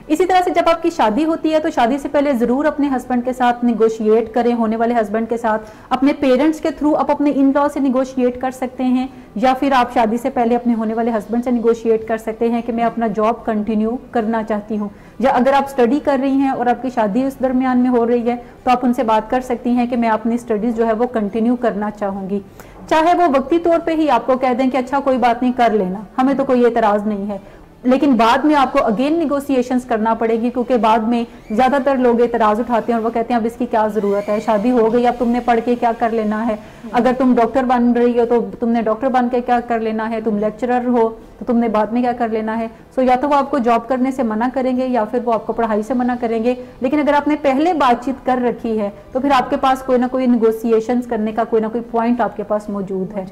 اسی طرح سے جب آپ کی شادی ہوتی ہے تو شادی سے پہلے ضرور اپنے ہسبینڈ کے ساتھ نیگوشیٹ کریں, ہونے والے ہسبینڈ کے ساتھ, اپنے پیرنٹس کے تھرو آپ اپنے ان لا سے نیگوشیٹ کر سکتے ہیں, یا پھر آپ شادی سے پہلے اپنے ہونے والے ہسبینڈ سے نیگوشیٹ کر سکتے ہیں کہ میں اپنا جاب کنٹینیو کرنا چاہتی ہوں, یا اگر آپ اسٹڈی کر رہی ہیں اور آپ کی شادی اس درمیان میں ہو رہی ہے تو آپ ان سے بات کر سکتی ہیں کہ میں اپنی اسٹڈیز جو ہے وہ کنٹینیو کرنا چاہوں گی. چاہے وہ وقتی طور پہ ہی آپ کو کہہ دیں کہ اچھا کوئی بات نہیں کر لینا, ہمیں تو کوئی اعتراض نہیں ہے, لیکن بعد میں آپ کو اگین نیگوسیشنز کرنا پڑے گی, کیونکہ بعد میں زیادہ تر لوگ اعتراض اٹھاتے ہیں اور وہ کہتے ہیں اب اس کی کیا ضرورت ہے, شادی ہو گئی اب تم نے پڑھ کے کیا کر لینا ہے, اگر تم ڈاکٹر بن رہی ہو تو تم نے ڈاکٹر بن کے کیا کر لینا ہے, تم لیکچرر ہو تو تم نے بعد میں کیا کر لینا ہے. سو یا تو وہ آپ کو جاب کرنے سے منع کریں گے یا پھر وہ آپ کو پڑھائی سے منع کریں گے, لیکن اگر آپ نے پہلے بات چیت کر رکھی ہے تو پھر آپ کے پاس کوئی نہ کوئی نیگوسیشنز کرنے کا کوئی نہ کوئی پوائنٹ آپ کے پاس موجود ہے,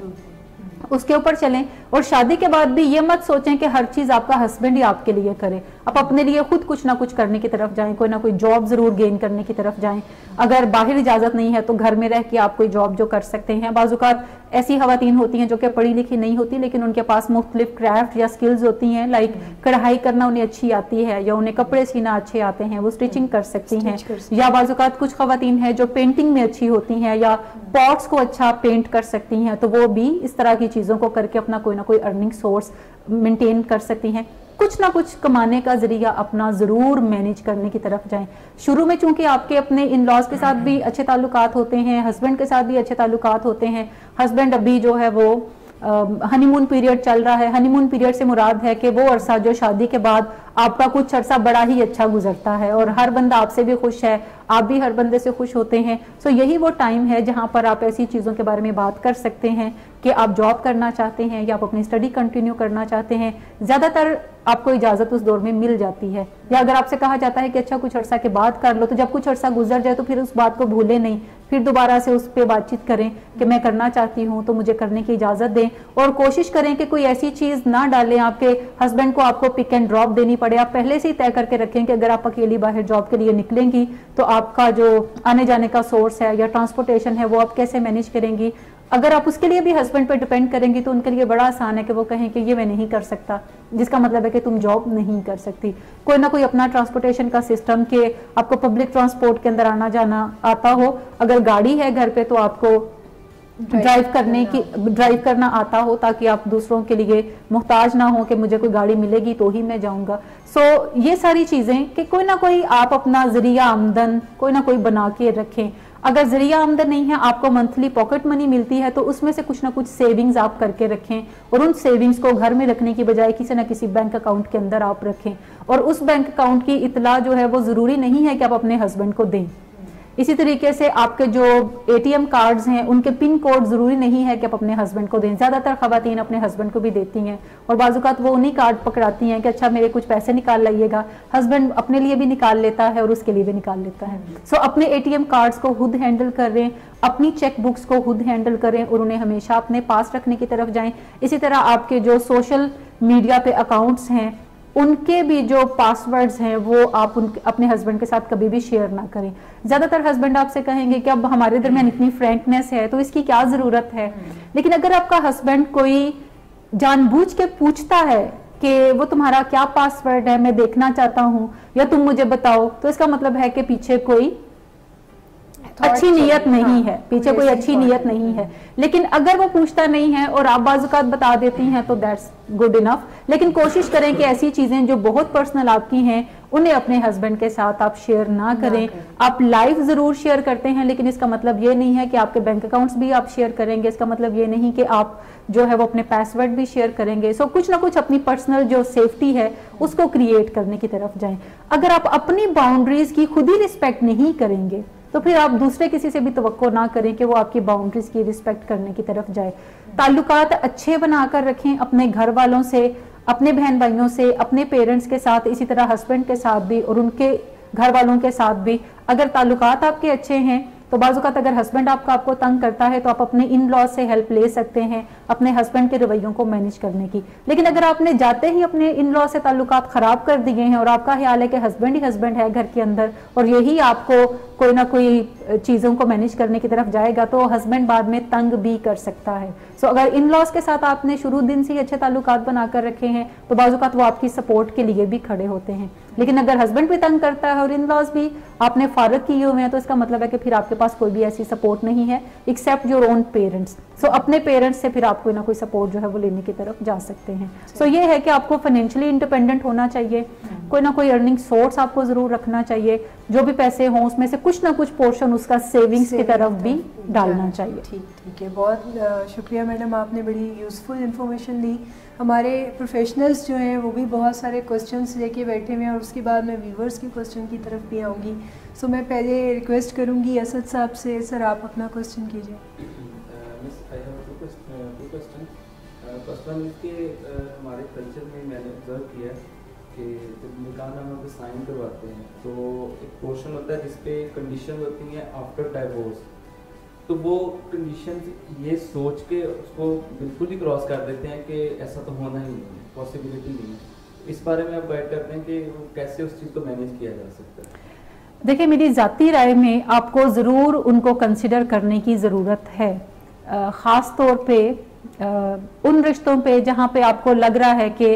اس کے اوپر چلیں. اور شادی کے بعد بھی یہ مت سوچیں کہ ہر چیز آپ کا ہسبینڈ ہی آپ کے لیے کرے, آپ اپنے لیے خود کچھ نہ کچھ کرنے کی طرف جائیں, کوئی نہ کوئی جاب ضرور گین کرنے کی طرف جائیں. اگر باہر اجازت نہیں ہے تو گھر میں رہ کے آپ کوئی جاب جو کر سکتے ہیں. بعض اوقات ایسی خواتین ہوتی ہیں جو کہ پڑھی لکھی نہیں ہوتی لیکن ان کے پاس مختلف کرافٹ یا سکلز ہوتی ہیں, لائک کڑھائی کرنا انہیں اچھی آتی ہے, یا انہیں کپڑے سینا اچھے آتے ہیں, وہ اسٹیچنگ کر سکتی ہیں. یا بعض اوقات کچھ خواتین ہیں جو پینٹنگ میں اچھی ہوتی ہیں یا پاٹس کو اچھا پینٹ کر سکتی ہیں, تو وہ بھی اس طرح کی چیزوں کو کر کے اپنا کوئی نہ کوئی ارننگ سورس مینٹین کر سکتی ہیں. کچھ نہ کچھ کمانے کا ذریعہ اپنا ضرور مینیج کرنے کی طرف جائیں. شروع میں چونکہ آپ کے اپنے ان لاز کے ساتھ بھی اچھے تعلقات ہوتے ہیں, ہسبینڈ کے ساتھ بھی اچھے تعلقات ہوتے ہیں, ہسبینڈ ابھی جو ہے وہ ہنی مون پیریڈ چل رہا ہے. ہنی مون پیریڈ سے مراد ہے کہ وہ عرصہ جو شادی کے بعد آپ کا کچھ عرصہ بڑا ہی اچھا گزرتا ہے اور ہر بندہ آپ سے بھی خوش ہے, آپ بھی ہر بندے سے خوش ہوتے ہیں. سو یہی وہ ٹائم ہے جہاں پر آپ ایسی چیزوں کے بارے میں بات کر سکتے ہیں کہ آپ جاب کرنا چاہتے ہیں یا آپ اپنی اسٹڈی کنٹینیو کرنا چاہتے ہیں. زیادہ تر آپ کو اجازت اس دور میں مل جاتی ہے, یا اگر آپ سے کہا جاتا ہے کہ اچھا کچھ عرصہ کے بعد کر لو, تو جب کچھ عرصہ گزر جائے تو پھر اس بات کو بھولیں نہیں, پھر دوبارہ سے اس پہ بات چیت کریں کہ میں کرنا چاہتی ہوں تو مجھے کرنے کی اجازت دیں. اور کوشش کریں کہ کوئی ایسی چیز نہ ڈالیں آپ کے ہسبینڈ کو آپ کو پک اینڈ ڈراپ دینی پڑے. آپ پہلے سے ہی طے کر کے رکھیں کہ اگر آپ اکیلی باہر جاب کے لیے نکلیں گی تو آپ کا جو آنے جانے کا سورس ہے یا ٹرانسپورٹیشن ہے وہ آپ کیسے مینیج کریں گی. اگر آپ اس کے لیے بھی ہسبینڈ پہ ڈیپینڈ کریں گی تو ان کے لیے بڑا آسان ہے کہ وہ کہیں کہ یہ میں نہیں کر سکتا, جس کا مطلب ہے کہ تم جاب نہیں کر سکتی. کوئی نہ کوئی اپنا ٹرانسپورٹیشن کا سسٹم کہ آپ کو پبلک ٹرانسپورٹ کے اندر آنا جانا آتا ہو, اگر گاڑی ہے گھر پہ تو آپ کو ڈرائیو کرنا آتا ہو تاکہ آپ دوسروں کے لیے محتاج نہ ہو کہ مجھے کوئی گاڑی ملے گی تو ہی میں جاؤں گا. سو یہ ساری چیزیں کہ کوئی نہ کوئی آپ اپنا ذریعہ آمدن کوئی نہ کوئی بنا کے رکھیں. اگر ذریعہ آمدن نہیں ہے, آپ کو منتھلی پاکٹ منی ملتی ہے, تو اس میں سے کچھ نہ کچھ سیونگز آپ کر کے رکھیں اور ان سیونگز کو گھر میں رکھنے کی بجائے کسی نہ کسی بینک اکاؤنٹ کے اندر آپ رکھیں. اور اس بینک اکاؤنٹ کی اطلاع جو ہے وہ ضروری نہیں ہے کہ آپ اپنے ہسبینڈ کو دیں. اسی طریقے سے آپ کے جو اے ٹی ایم کارڈز ہیں ان کے پن کوڈ ضروری نہیں ہے کہ آپ اپنے ہسبینڈ کو دیں. زیادہ تر خواتین اپنے ہسبینڈ کو بھی دیتی ہیں اور بعض اوقات وہ انہی کارڈ پکڑاتی ہیں کہ اچھا میرے کچھ پیسے نکال لائیے گا. ہسبینڈ اپنے لیے بھی نکال لیتا ہے اور اس کے لیے بھی نکال لیتا ہے. سو اپنے اے ٹی ایم کارڈز کو خود ہینڈل کریں, اپنی چیک بکس کو خود ہینڈل کریں اور انہیں ہمیشہ اپنے پاس رکھنے کی طرف جائیں. اسی طرح آپ کے جو سوشل میڈیا پہ اکاؤنٹس ہیں ان کے بھی جو پاس ورڈز ہیں وہ آپ اپنے ہسبینڈ کے ساتھ کبھی بھی شیئر نہ کریں. زیادہ تر ہسبینڈ آپ سے کہیں گے کہ اب ہمارے درمیان اتنی فرینکنیس ہے تو اس کی کیا ضرورت ہے. لیکن اگر آپ کا ہسبینڈ کوئی جان بوجھ کے پوچھتا ہے کہ وہ تمہارا کیا پاس ورڈ ہے, میں دیکھنا چاہتا ہوں یا تم مجھے بتاؤ, تو اس کا مطلب ہے کہ پیچھے کوئی اچھی نیت نہیں ہے, پیچھے کوئی اچھی نیت نہیں ہے. لیکن اگر وہ پوچھتا نہیں ہے اور آپ بعض اوقات بتا دیتی ہیں تو دیٹس گڈ انف. لیکن کوشش کریں کہ ایسی چیزیں جو بہت پرسنل آپ کی ہیں انہیں اپنے ہسبینڈ کے ساتھ آپ شیئر نہ کریں. آپ لائف ضرور شیئر کرتے ہیں لیکن اس کا مطلب یہ نہیں ہے کہ آپ کے بینک اکاؤنٹس بھی آپ شیئر کریں گے. اس کا مطلب یہ نہیں کہ آپ جو ہے وہ اپنے پاس ورڈ بھی شیئر کریں گے. سو کچھ نہ کچھ اپنی پرسنل جو سیفٹی ہے اس کو کریٹ کرنے کی طرف جائیں. اگر آپ اپنی باؤنڈریز کی خود ہی رسپیکٹ نہیں کریں گے تو پھر آپ دوسرے کسی سے بھی توقع نہ کریں کہ وہ آپ کی باؤنڈریز کی رسپیکٹ کرنے کی طرف جائے. تعلقات اچھے بنا کر رکھیں اپنے گھر والوں سے, اپنے بہن بھائیوں سے, اپنے پیرنٹس کے ساتھ, اسی طرح ہسبینڈ کے ساتھ بھی اور ان کے گھر والوں کے ساتھ بھی. اگر تعلقات آپ کے اچھے ہیں تو بعض اوقات اگر ہسبینڈ آپ کو تنگ کرتا ہے تو آپ اپنے ان لاز سے ہیلپ لے سکتے ہیں اپنے ہسبینڈ کے رویوں کو مینیج کرنے کی. لیکن اگر آپ نے جاتے ہی اپنے ان لاز سے تعلقات خراب کر دیے ہیں اور آپ کا خیال ہے کہ ہسبینڈ ہی ہسبینڈ ہے گھر کے اندر اور یہی آپ کو کوئی نہ کوئی چیزوں کو مینیج کرنے کی طرف جائے گا تو ہسبینڈ بعد میں تنگ بھی کر سکتا ہے. سو اگر ان لاز کے ساتھ آپ نے شروع دن سے ہی اچھے تعلقات بنا کر رکھے ہیں تو بعض اوقات وہ آپ کی سپورٹ کے لیے بھی کھڑے ہوتے ہیں. لیکن اگر ہسبینڈ بھی تنگ کرتا ہے اور ان لاز بھی آپ نے فارغ کیے ہوئے ہیں تو اس کا مطلب ہے کہ پھر آپ کے پاس کوئی بھی ایسی سپورٹ نہیں ہے ایکسیپٹ یور اون پیرنٹس. سو اپنے پیرنٹس سے پھر آپ کوئی نہ کوئی سپورٹ جو ہے وہ لینے کی طرف جا سکتے ہیں. سو یہ ہے کہ آپ کو فائنینشلی انڈیپینڈنٹ ہونا چاہیے, کوئی نہ کوئی ارننگ سورس آپ کو ضرور رکھنا چاہیے, جو بھی پیسے ہوں اس میں سے کچھ نہ کچھ پورشن اس کا سیونگز کی طرف بھی ڈالنا چاہیے. ٹھیک ہے, بہت شکریہ میڈم, آپ نے بڑی یوزفل انفارمیشن دی. ہمارے پروفیشنلز جو ہیں وہ بھی بہت سارے کوسچنس لے کے بیٹھے ہوئے ہیں اور اس کے بعد میں ویورز کی کوسچن کی طرف بھی آؤں گی. سو میں پہلے ریکویسٹ کروں گی اسد صاحب سے, سر آپ اپنا کوسچن کیجیے. ہمارے کلچر میں نے آبزرو کیا کہ جب نکاح نامہ پہ سائن کرواتے ہیں تو ایک پورشن ہوتا ہے جس پہ کنڈیشن ہوتی ہیں آفٹر ڈائیورس, تو وہ کنڈیشن یہ سوچ کے اس کو بالکل ہی کراس کر دیتے ہیں کہ ایسا تو ہونا ہی نہیں, پاسبلٹی نہیں ہے. اس بارے میں آپ گائڈ کرتے ہیں کہ کیسے اس چیز کو مینیج کیا جا سکتا ہے؟ دیکھیں, میری ذاتی رائے میں آپ کو ضرور ان کو کنسیڈر کرنے کی ضرورت ہے, خاص طور پہ ان رشتوں پہ جہاں پہ آپ کو لگ رہا ہے کہ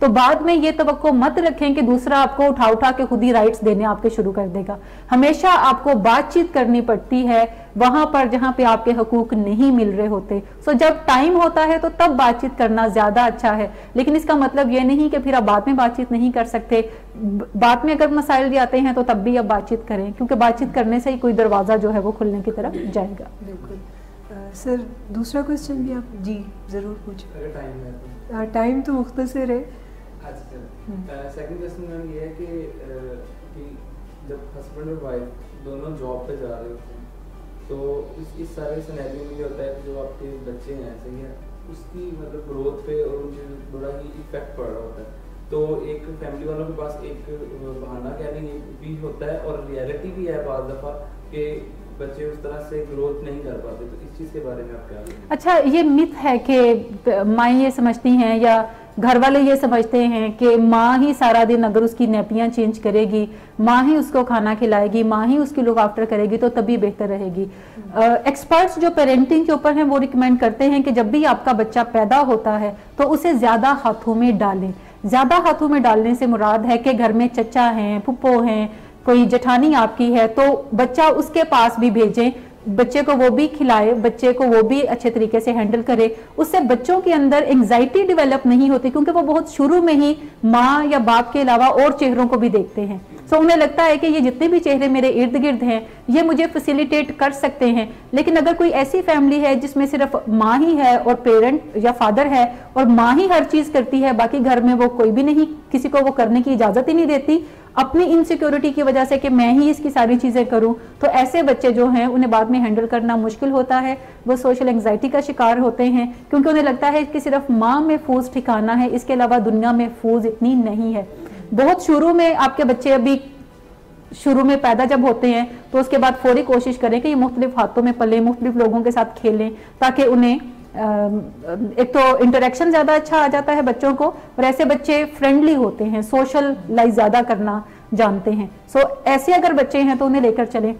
تو بعد میں یہ توقع مت رکھیں کہ دوسرا آپ کو اٹھا کے خود ہی رائٹس دینے آپ کے شروع کر دے گا. ہمیشہ آپ کو بات چیت کرنی پڑتی ہے وہاں پر جہاں پہ آپ کے حقوق نہیں مل رہے ہوتے. سو جب ٹائم ہوتا ہے تو تب بات چیت کرنا زیادہ اچھا ہے, لیکن اس کا مطلب یہ نہیں کہ پھر آپ بعد میں بات چیت نہیں کر سکتے. بعد میں اگر مسائل بھی آتے ہیں تو تب بھی آپ بات چیت کریں, کیونکہ بات چیت کرنے سے ہی کوئی دروازہ جو ہے وہ کھلنے کی طرف جائے گا. بالکل. سر دوسرا کوشچن بھی آپ جی ضرور پوچھیں. ٹائم تو مختصر ہے. سیکنڈ کوشچن میم یہ ہے کہ جب ہسبینڈ اور وائف دونوں جاب پہ جا رہے ہوتے ہیں تو اس سارے سینیریو میں یہ ہوتا ہے کہ جو آپ کے بچے ہیں صحیح ہے اس کی مطلب گروتھ پہ اور ان کے بڑا ہی افیکٹ پڑ رہا ہوتا ہے. تو ایک فیملی والوں کے پاس ایک بہانہ کہنے بھی ہوتا ہے اور ریئلٹی بھی ہے بعض دفعہ کہ بچے اس طرح سے گروتھ نہیں کر پاتے. تو اس چیز کے بارے میں آپ کیا کہیں؟ اچھا, یہ مت ہے کہ مائیں یہ سمجھتی ہیں یا گھر والے یہ سمجھتے ہیں کہ ماں ہی سارا دن اگر اس کی نیپیاں چینج کرے گی, ماں ہی اس کو کھانا کھلائے گی, ماں ہی اس کی لک آفٹر کرے گی تو تبھی بہتر رہے گی. ایکسپرٹس جو پیرنٹنگ کے اوپر ہیں وہ ریکمینڈ کرتے ہیں کہ جب بھی آپ کا بچہ پیدا ہوتا ہے تو اسے زیادہ ہاتھوں میں ڈالیں. زیادہ ہاتھوں میں ڈالنے سے مراد ہے کہ گھر میں چچا ہیں, پھپھو ہیں, کوئی جٹھانی آپ کی ہے تو بچہ اس کے پاس بھی بھیجیں, بچے کو وہ بھی کھلائے, بچے کو وہ بھی اچھے طریقے سے ہینڈل کرے. اس سے بچوں کے اندر انگزائٹی ڈیولپ نہیں ہوتی کیونکہ وہ بہت شروع میں ہی ماں یا باپ کے علاوہ اور چہروں کو بھی دیکھتے ہیں. سو انہیں لگتا ہے کہ یہ جتنے بھی چہرے میرے ارد گرد ہیں یہ مجھے فیسیلیٹیٹ کر سکتے ہیں. لیکن اگر کوئی ایسی فیملی ہے جس میں صرف ماں ہی ہے اور پیرنٹ یا فادر ہے اور ماں ہی ہر چیز کرتی ہے, باقی گھر میں وہ کوئی بھی نہیں, کسی کو وہ کرنے کی اجازت ہی نہیں دیتی اپنی انسیکیورٹی کی وجہ سے کہ میں ہی اس کی ساری چیزیں کروں, تو ایسے بچے جو ہیں انہیں بعد میں ہینڈل کرنا مشکل ہوتا ہے. وہ سوشل انگزائٹی کا شکار ہوتے ہیں کیونکہ انہیں لگتا ہے کہ صرف ماں محفوظ ٹھکانہ ہے, اس کے علاوہ دنیا محفوظ اتنی نہیں ہے. بہت شروع میں آپ کے بچے ابھی شروع میں پیدا جب ہوتے ہیں تو اس کے بعد فوری کوشش کریں کہ یہ مختلف ہاتھوں میں پلیں, مختلف لوگوں کے ساتھ کھیلیں تاکہ انہیں ایک تو انٹریکشن زیادہ اچھا آ جاتا ہے بچوں کو, اور ایسے بچے فرینڈلی ہوتے ہیں, سوشل لائف زیادہ کرنا جانتے ہیں. سو ایسے اگر بچے ہیں تو انہیں لے کر چلیں.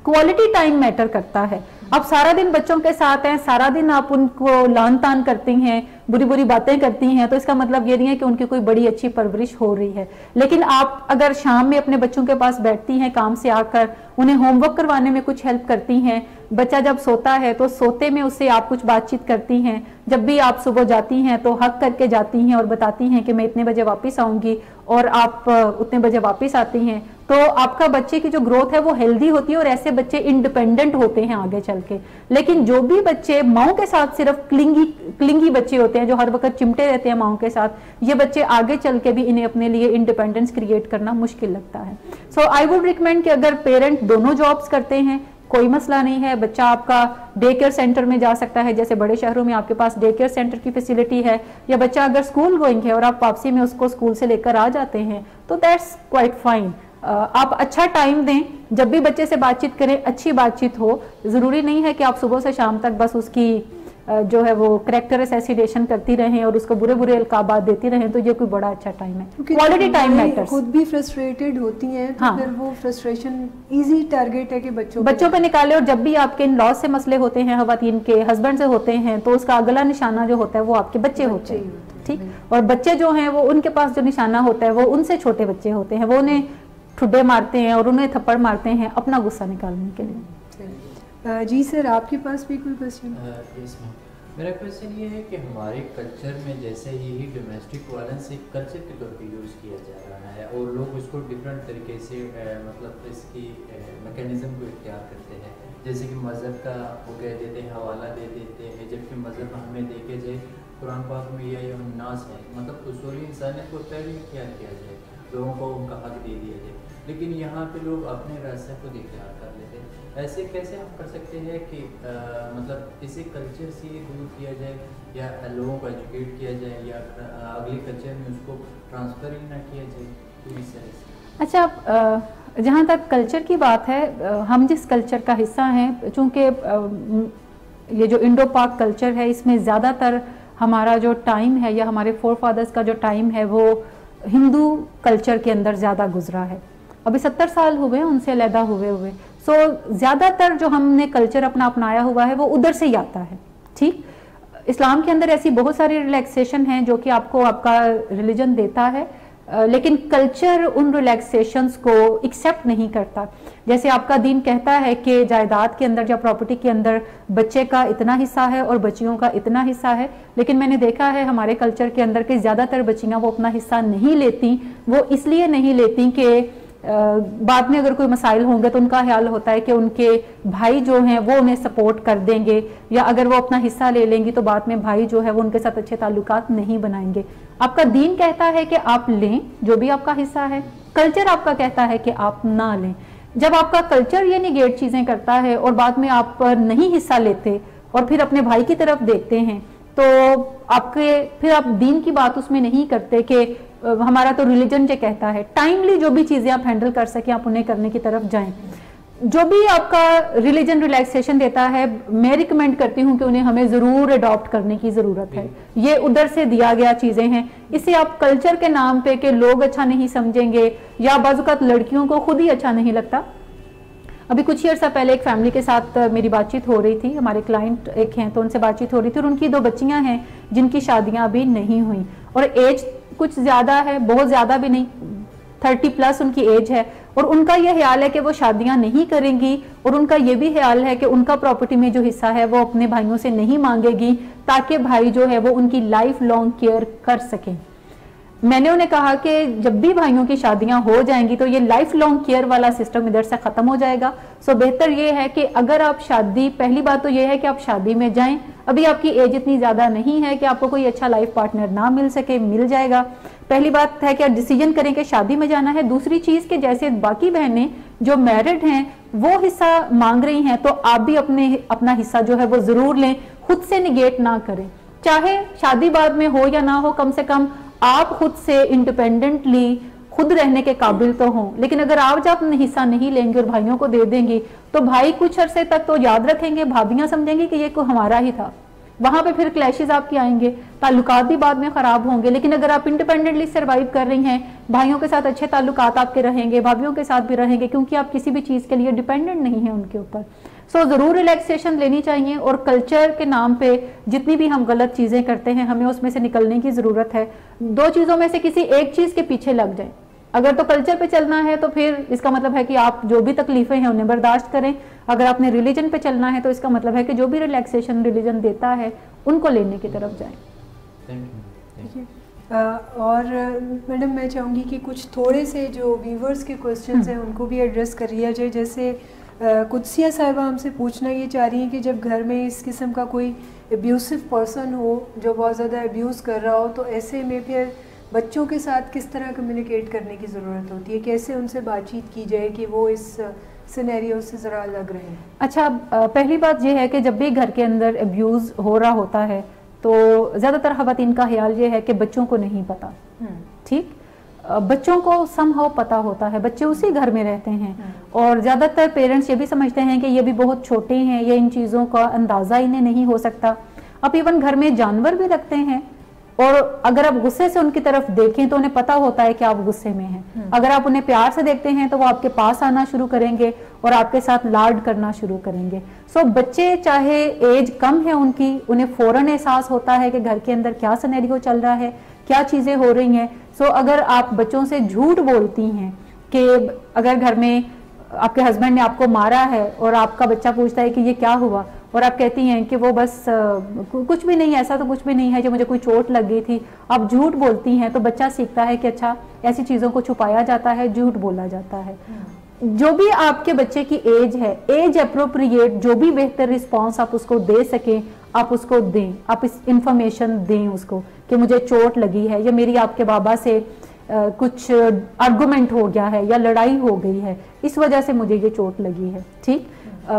کوالٹی ٹائم میٹر کرتا ہے. آپ سارا دن بچوں کے ساتھ ہیں, سارا دن آپ ان کو لان تان کرتے ہیں, بری بری باتیں کرتی ہیں, تو اس کا مطلب یہ نہیں ہے کہ ان کی کوئی بڑی اچھی پرورش ہو رہی ہے. لیکن آپ اگر شام میں اپنے بچوں کے پاس بیٹھتی ہیں کام سے آ کر, انہیں ہوم ورک کروانے میں کچھ ہیلپ کرتی ہیں, بچہ جب سوتا ہے تو سوتے میں اس سے آپ کچھ بات چیت کرتی ہیں, جب بھی آپ صبح جاتی ہیں تو حق کر کے جاتی ہیں اور بتاتی ہیں کہ میں اتنے بجے واپس آؤں گی اور آپ اتنے بجے واپس آتی ہیں, تو آپ کا بچے کی جو گروتھ ہے وہ ہیلدی ہوتی ہے اور ایسے بچے انڈیپینڈنٹ ہوتے ہیں آگے چل کے. لیکن جو بھی بچے ماؤں کے ساتھ صرف کلنگی بچے ہوتے ہیں جو ہر وقت چمٹے رہتے ہیں ماؤں کے ساتھ, یہ بچے آگے چل کے بھی انہیں اپنے لیے انڈیپینڈنس کریٹ کرنا مشکل لگتا ہے. سو آئی وڈ ریکمینڈ کہ اگر پیرنٹ دونوں جابس کرتے ہیں کوئی مسئلہ نہیں ہے, بچہ آپ کا ڈے کیئر سینٹر میں جا سکتا ہے, جیسے بڑے شہروں میں آپ کے پاس ڈے کیئر سینٹر کی فیسیلٹی ہے, یا بچہ اگر اسکول گوئنگ ہے اور آپ واپسی میں اس کو اسکول سے لے کر آ جاتے ہیں تو دیٹس کوائٹ فائن. آپ اچھا ٹائم دیں, جب بھی بچے سے بات چیت کریں اچھی بات چیت ہو. ضروری نہیں ہے کہ آپ صبح سے شام تک بس اس کی جو ہے وہ کریکٹر اسیسیڈیشن کرتی رہیں اور اس کو برے برے القابات دیتی رہیں, تو یہ کوئی بڑا اچھا ٹائم ہے. Quality time matters. خود بھی فرسٹریٹڈ ہوتی ہیں تو پھر وہ فرسٹریشن ایزی ٹارگیٹ ہے کہ بچوں پہ نکالے. اور جب بھی آپ کے ان لاس سے مسئلے ہوتے ہیں, خواتین کے ہسبینڈ سے ہوتے ہیں, تو اس کا اگلا نشانہ جو ہوتا ہے وہ آپ کے بچے ہوتے ہیں. ٹھیک, اور بچے جو ہیں وہ ان کے پاس جو نشانہ ہوتا ہے وہ ان سے چھوٹے بچے ہوتے ہیں, وہ انہیں ٹھڈے مارتے ہیں اور انہیں تھپڑ مارتے ہیں اپنا غصہ نکالنے کے لیے. جی سر, آپ کے پاس بھی کوئی کوشچن؟ میرا کوشچن یہ ہے کہ ہمارے کلچر میں جیسے یہی ڈومیسٹک وائلنس ایک کلچر کے طور پہ یوز کیا جا رہا ہے اور لوگ اس کو ڈفرینٹ طریقے سے مطلب اس کی میکینزم کو اختیار کرتے ہیں, جیسے کہ مذہب کا وہ کہہ دیتے ہیں, حوالہ دے دیتے ہیں, جبکہ مذہب ہمیں دیکھے جائے قرآن پاک میں یہ الناس ہے, مطلب اصولی انسانیت کو پہلے اختیار کیا جائے, لوگوں کو ان کا حق دے دیا جائے. لیکن یہاں پہ لوگ اپنے راستے کو اختیار کر لیتے ہیں. ایسے کیسے ہم کر سکتے ہیں کہ مطلب اسے کلچر سے دور کیا جائے یا لوگوں کو ایجوکیٹ کیا جائے یا اگلے کلچر میں اس کو ٹرانسفر ہی نہ کیا جائے؟ اچھا, جہاں تک کلچر کی بات ہے, ہم جس کلچر کا حصہ ہیں, چونکہ یہ جو انڈو پاک کلچر ہے اس میں زیادہ تر ہمارا جو ٹائم ہے یا ہمارے فور فادرز کا جو ٹائم ہے وہ ہندو کلچر کے اندر زیادہ گزرا ہے. ابھی 70 سال ہوئے ان سے علیحدہ ہوئے. سو زیادہ تر جو ہم نے کلچر اپنا اپنایا ہوا ہے وہ ادھر سے ہی آتا ہے. ٹھیک, اسلام کے اندر ایسی بہت ساری ریلیکسیشن ہیں جو کہ آپ کو آپ کا ریلیجن دیتا ہے، لیکن کلچر ان ریلیکسیشنز کو ایکسیپٹ نہیں کرتا. جیسے آپ کا دین کہتا ہے کہ جائیداد کے اندر یا پراپرٹی کے اندر بچے کا اتنا حصہ ہے اور بچیوں کا اتنا حصہ ہے، لیکن میں نے دیکھا ہے ہمارے کلچر کے اندر کہ زیادہ تر بچیاں وہ اپنا حصہ نہیں لیتی. وہ اس لیے نہیں لیتی کہ بعد میں اگر کوئی مسائل ہوں گے تو ان کا خیال ہوتا ہے کہ ان کے بھائی جو ہیں وہ انہیں سپورٹ کر دیں گے، یا اگر وہ اپنا حصہ لے لیں گی تو بعد میں بھائی جو ہے وہ ان کے ساتھ اچھے تعلقات نہیں بنائیں گے. آپ کا دین کہتا ہے کہ آپ لیں جو بھی آپ کا حصہ ہے، کلچر آپ کا کہتا ہے کہ آپ نہ لیں. جب آپ کا کلچر یہ نیگیٹ چیزیں کرتا ہے اور بعد میں آپ نہیں حصہ لیتے اور پھر اپنے بھائی کی طرف دیکھتے ہیں تو آپ کے پھر آپ دین کی بات اس میں نہیں کرتے کہ ہمارا تو ریلیجن جو کہتا ہے. ٹائملی جو بھی چیزیں آپ ہینڈل کر سکیں آپ انہیں کرنے کی طرف جائیں. جو بھی آپ کا ریلیجن ریلیکسیشن دیتا ہے میں ریکمینڈ کرتی ہوں کہ انہیں ہمیں ضرور اڈاپٹ کرنے کی ضرورت ہے. یہ ادھر سے دیا گیا چیزیں ہیں، اسے آپ کلچر کے نام پہ کہ لوگ اچھا نہیں سمجھیں گے یا بعض اوقات لڑکیوں کو خود ہی اچھا نہیں لگتا. ابھی کچھ ہی عرصہ پہلے ایک فیملی کے ساتھ میری بات چیت ہو رہی تھی، ہمارے کلائنٹ ایک ہیں تو ان سے بات چیت ہو رہی تھی، اور ان کی 2 بچیاں ہیں جن کی شادیاں ابھی نہیں ہوئیں اور ایج کچھ زیادہ ہے، بہت زیادہ بھی نہیں، 30+ ان کی ایج ہے، اور ان کا یہ خیال ہے کہ وہ شادیاں نہیں کریں گی، اور ان کا یہ بھی خیال ہے کہ ان کا پراپرٹی میں جو حصہ ہے وہ اپنے بھائیوں سے نہیں مانگے گی تاکہ بھائی جو ہے وہ ان کی لائف لانگ کیئر کر سکیں. میں نے انہیں کہا کہ جب بھی بھائیوں کی شادیاں ہو جائیں گی تو یہ لائف لانگ کیئر والا سسٹم ادھر سے ختم ہو جائے گا. سو بہتر یہ ہے کہ اگر آپ شادی، پہلی بات تو یہ ہے کہ آپ شادی میں جائیں، ابھی آپ کی ایج اتنی زیادہ نہیں ہے کہ آپ کو کوئی اچھا لائف پارٹنر نہ مل سکے، مل جائے گا. پہلی بات ہے کہ آپ ڈیسیجن کریں کہ شادی میں جانا ہے. دوسری چیز کہ جیسے باقی بہنیں جو میرڈ ہیں وہ حصہ مانگ رہی ہیں تو آپ بھی اپنا حصہ جو ہے وہ ضرور لیں، خود سے نگیٹ نہ کریں. چاہے شادی بعد میں ہو یا نہ ہو، کم سے کم آپ خود سے انڈیپینڈنٹلی خود رہنے کے قابل تو ہوں. لیکن اگر آپ جب اپنا حصہ نہیں لیں گے اور بھائیوں کو دے دیں گے تو بھائی کچھ عرصے تک تو یاد رکھیں گے، بھابیاں سمجھیں گے کہ یہ کوئی ہمارا ہی تھا. وہاں پہ پھر کلیشز آپ کے آئیں گے، تعلقات بھی بعد میں خراب ہوں گے. لیکن اگر آپ انڈیپینڈنٹلی سروائیو کر رہی ہیں، بھائیوں کے ساتھ اچھے تعلقات آپ کے رہیں گے، بھابیوں کے ساتھ بھی رہیں گے، کیونکہ آپ کسی بھی چیز کے لیے ڈیپینڈنٹ نہیں ہیں ان کے اوپر. سو ضرور ریلیکسیشن لینی چاہیے، اور کلچر کے نام پہ جتنی بھی ہم غلط چیزیں کرتے ہیں ہمیں اس میں سے نکلنے کی ضرورت ہے. 2 چیزوں میں سے کسی ایک چیز کے پیچھے لگ جائیں. اگر تو کلچر پہ چلنا ہے تو پھر اس کا مطلب ہے کہ آپ جو بھی تکلیفیں ہیں انہیں برداشت کریں. اگر آپ نے ریلیجن پہ چلنا ہے تو اس کا مطلب ہے کہ جو بھی ریلیکسیشن ریلیجن دیتا ہے ان کو لینے کی طرف جائیں. اور میڈم میں چاہوں گی کہ کچھ تھوڑے سے جو ویورز کے کوسچنز ہیں ان کو بھی ایڈریس کر لیا جائے. جیسے قدسیہ صاحبہ ہم سے پوچھنا یہ چاہ رہی ہیں کہ جب گھر میں اس قسم کا کوئی ابیوسو پرسن ہو جو بہت زیادہ ابیوز کر رہا ہو، تو ایسے میں پھر بچوں کے ساتھ کس طرح کمیونیکیٹ کرنے کی ضرورت ہوتی ہے، کیسے ان سے بات چیت کی جائے کہ وہ اس سینیریو سے ذرا الگ رہیں؟ اچھا، پہلی بات یہ ہے کہ جب بھی گھر کے اندر ابیوز ہو رہا ہوتا ہے تو زیادہ تر خواتین کا خیال یہ ہے کہ بچوں کو نہیں پتا. ٹھیک، بچوں کو سم ہاؤ پتا ہوتا ہے، بچے اسی گھر میں رہتے ہیں، اور زیادہ تر پیرنٹس یہ بھی سمجھتے ہیں کہ یہ بھی بہت چھوٹے ہیں، یہ ان چیزوں کا اندازہ انہیں نہیں ہو سکتا. اب ایون گھر میں جانور بھی رکھتے ہیں، اور اگر آپ غصے سے ان کی طرف دیکھیں تو انہیں پتا ہوتا ہے کہ آپ غصے میں ہیں. اگر آپ انہیں پیار سے دیکھتے ہیں تو وہ آپ کے پاس آنا شروع کریں گے اور آپ کے ساتھ لاڈ کرنا شروع کریں گے. سو بچے چاہے ایج کم ہے ان کی، انہیں فوراً احساس ہوتا ہے کہ گھر کے اندر کیا سینیریو چل رہا ہے، کیا چیزیں ہو رہی ہیں. سو اگر آپ بچوں سے جھوٹ بولتی ہیں کہ اگر گھر میں آپ کے ہسبینڈ نے آپ کو مارا ہے اور آپ کا بچہ پوچھتا ہے کہ یہ کیا ہوا، اور آپ کہتی ہیں کہ وہ بس کچھ بھی نہیں، ایسا تو کچھ بھی نہیں ہے، جو مجھے کوئی چوٹ لگ گئی تھی، آپ جھوٹ بولتی ہیں، تو بچہ سیکھتا ہے کہ اچھا ایسی چیزوں کو چھپایا جاتا ہے، جھوٹ بولا جاتا ہے. جو بھی آپ کے بچے کی ایج ہے، ایج اپروپریٹ جو بھی بہتر رسپانس آپ اس کو دے سکیں آپ اس کو دیں. آپ اس انفارمیشن دیں اس کو کہ مجھے چوٹ لگی ہے، یا میری آپ کے بابا سے کچھ آرگومنٹ ہو گیا ہے یا لڑائی ہو گئی ہے، اس وجہ سے مجھے یہ چوٹ لگی ہے. ٹھیک،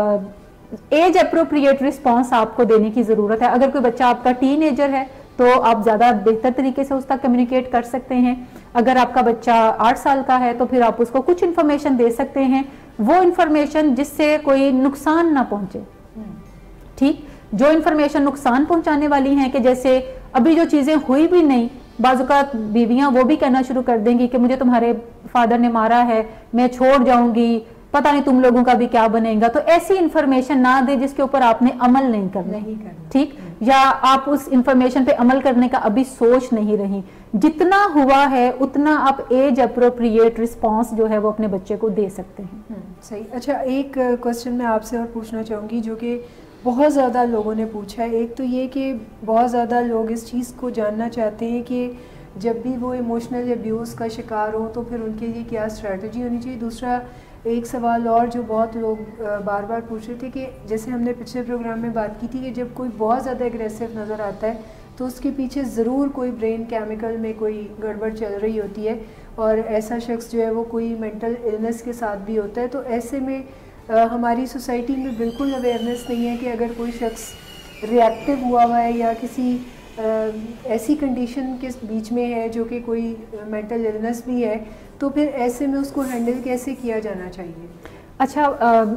ایج اپروپریٹ رسپانس آپ کو دینے کی ضرورت ہے. اگر کوئی بچہ آپ کا ٹین ایجر ہے تو آپ زیادہ بہتر طریقے سے اس تک کمیونیکیٹ کر سکتے ہیں. اگر آپ کا بچہ 8 سال کا ہے تو پھر آپ اس کو کچھ انفارمیشن دے سکتے ہیں، وہ انفارمیشن جس سے کوئی نقصان نہ پہنچے. ٹھیک، جو انفارمیشن نقصان پہنچانے والی ہیں کہ جیسے ابھی جو چیزیں ہوئی بھی نہیں، بعض اوقات بیویاں وہ بھی کہنا شروع کر دیں گی کہ مجھے تمہارے فادر نے مارا ہے، میں چھوڑ جاؤں گی، پتہ نہیں تم لوگوں کا بھی کیا بنے گا. تو ایسی انفارمیشن نہ دے جس کے اوپر آپ نے عمل نہیں کرنا, ٹھیک, یا آپ اس انفارمیشن پہ عمل کرنے کا ابھی سوچ نہیں رہی. جتنا ہوا ہے اتنا آپ ایج اپروپریٹ رسپانس جو ہے وہ اپنے بچے کو دے سکتے ہیں. صحیح. اچھا, ایک کوشچن میں آپ سے اور پوچھنا چاہوں گی جو کہ بہت زیادہ لوگوں نے پوچھا ہے. ایک تو یہ کہ بہت زیادہ لوگ اس چیز کو جاننا چاہتے ہیں کہ جب بھی وہ ایموشنل ابیوز کا شکار ہوں تو پھر ان کے لیے کیا اسٹریٹجی ہونی چاہیے. دوسرا ایک سوال اور جو بہت لوگ بار بار پوچھ رہے تھے کہ جیسے ہم نے پچھلے پروگرام میں بات کی تھی کہ جب کوئی بہت زیادہ اگریسو نظر آتا ہے تو اس کے پیچھے ضرور کوئی برین کیمیکل میں کوئی گڑبڑ چل رہی ہوتی ہے, اور ایسا شخص جو ہے وہ کوئی مینٹل النس کے ساتھ بھی ہوتا ہے. تو ایسے میں ہماری سوسائٹی میں بالکل اویئرنیس نہیں ہے کہ اگر کوئی شخص ریئیکٹیو ہوا ہے یا کسی ایسی کنڈیشن کے بیچ میں ہے جو کہ کوئی مینٹل النس بھی ہے, تو پھر ایسے میں اس کو ہینڈل کیسے کیا جانا چاہیے. اچھا,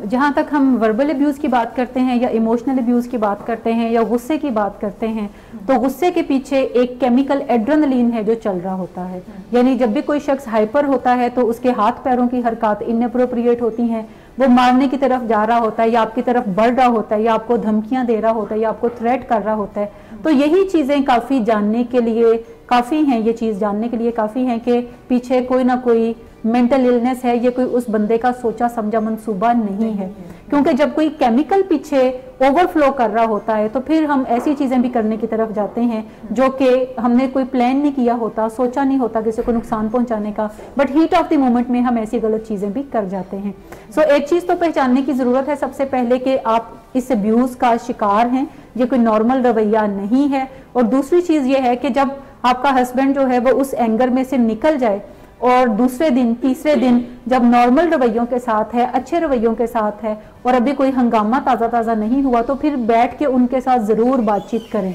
جہاں تک ہم وربل ابیوز کی بات کرتے ہیں یا ایموشنل ابیوز کی بات کرتے ہیں یا غصے کی بات کرتے ہیں, تو غصے کے پیچھے ایک کیمیکل ایڈرینلین ہے جو چل رہا ہوتا ہے. یعنی جب بھی کوئی شخص ہائپر ہوتا ہے تو اس کے ہاتھ پیروں کی حرکات اناپروپریٹ ہوتی ہیں, وہ مارنے کی طرف جا رہا ہوتا ہے یا آپ کی طرف بڑھ رہا ہوتا ہے یا آپ کو دھمکیاں دے رہا ہوتا ہے یا آپ کو تھریٹ کر رہا ہوتا ہے. تو یہی چیزیں کافی جاننے کے لیے کافی ہیں, یہ چیز جاننے کے لیے کافی ہیں کہ پیچھے کوئی نہ کوئی مینٹل النس ہے, یہ کوئی اس بندے کا سوچا سمجھا منصوبہ نہیں ہے. کیونکہ جب کوئی کیمیکل پیچھے اوور فلو کر رہا ہوتا ہے تو پھر ہم ایسی چیزیں بھی کرنے کی طرف جاتے ہیں جو کہ ہم نے کوئی پلان نہیں کیا ہوتا, سوچا نہیں ہوتا کسی کو نقصان پہنچانے کا, but heat of the moment میں ہم ایسی غلط چیزیں بھی کر جاتے ہیں. سو ایک چیز تو پہچاننے کی ضرورت ہے سب سے پہلے کہ آپ اس ابیوز کا شکار ہیں, یہ کوئی نارمل رویہ نہیں ہے. اور دوسری چیز یہ ہے کہ جب آپ کا ہسبینڈ جو ہے وہ اس اینگر میں سے نکل جائے اور دوسرے دن تیسرے دن جب نارمل رویوں کے ساتھ ہے, اچھے رویوں کے ساتھ ہے اور ابھی کوئی ہنگامہ تازہ نہیں ہوا, تو پھر بیٹھ کے ان کے ساتھ ضرور بات چیت کریں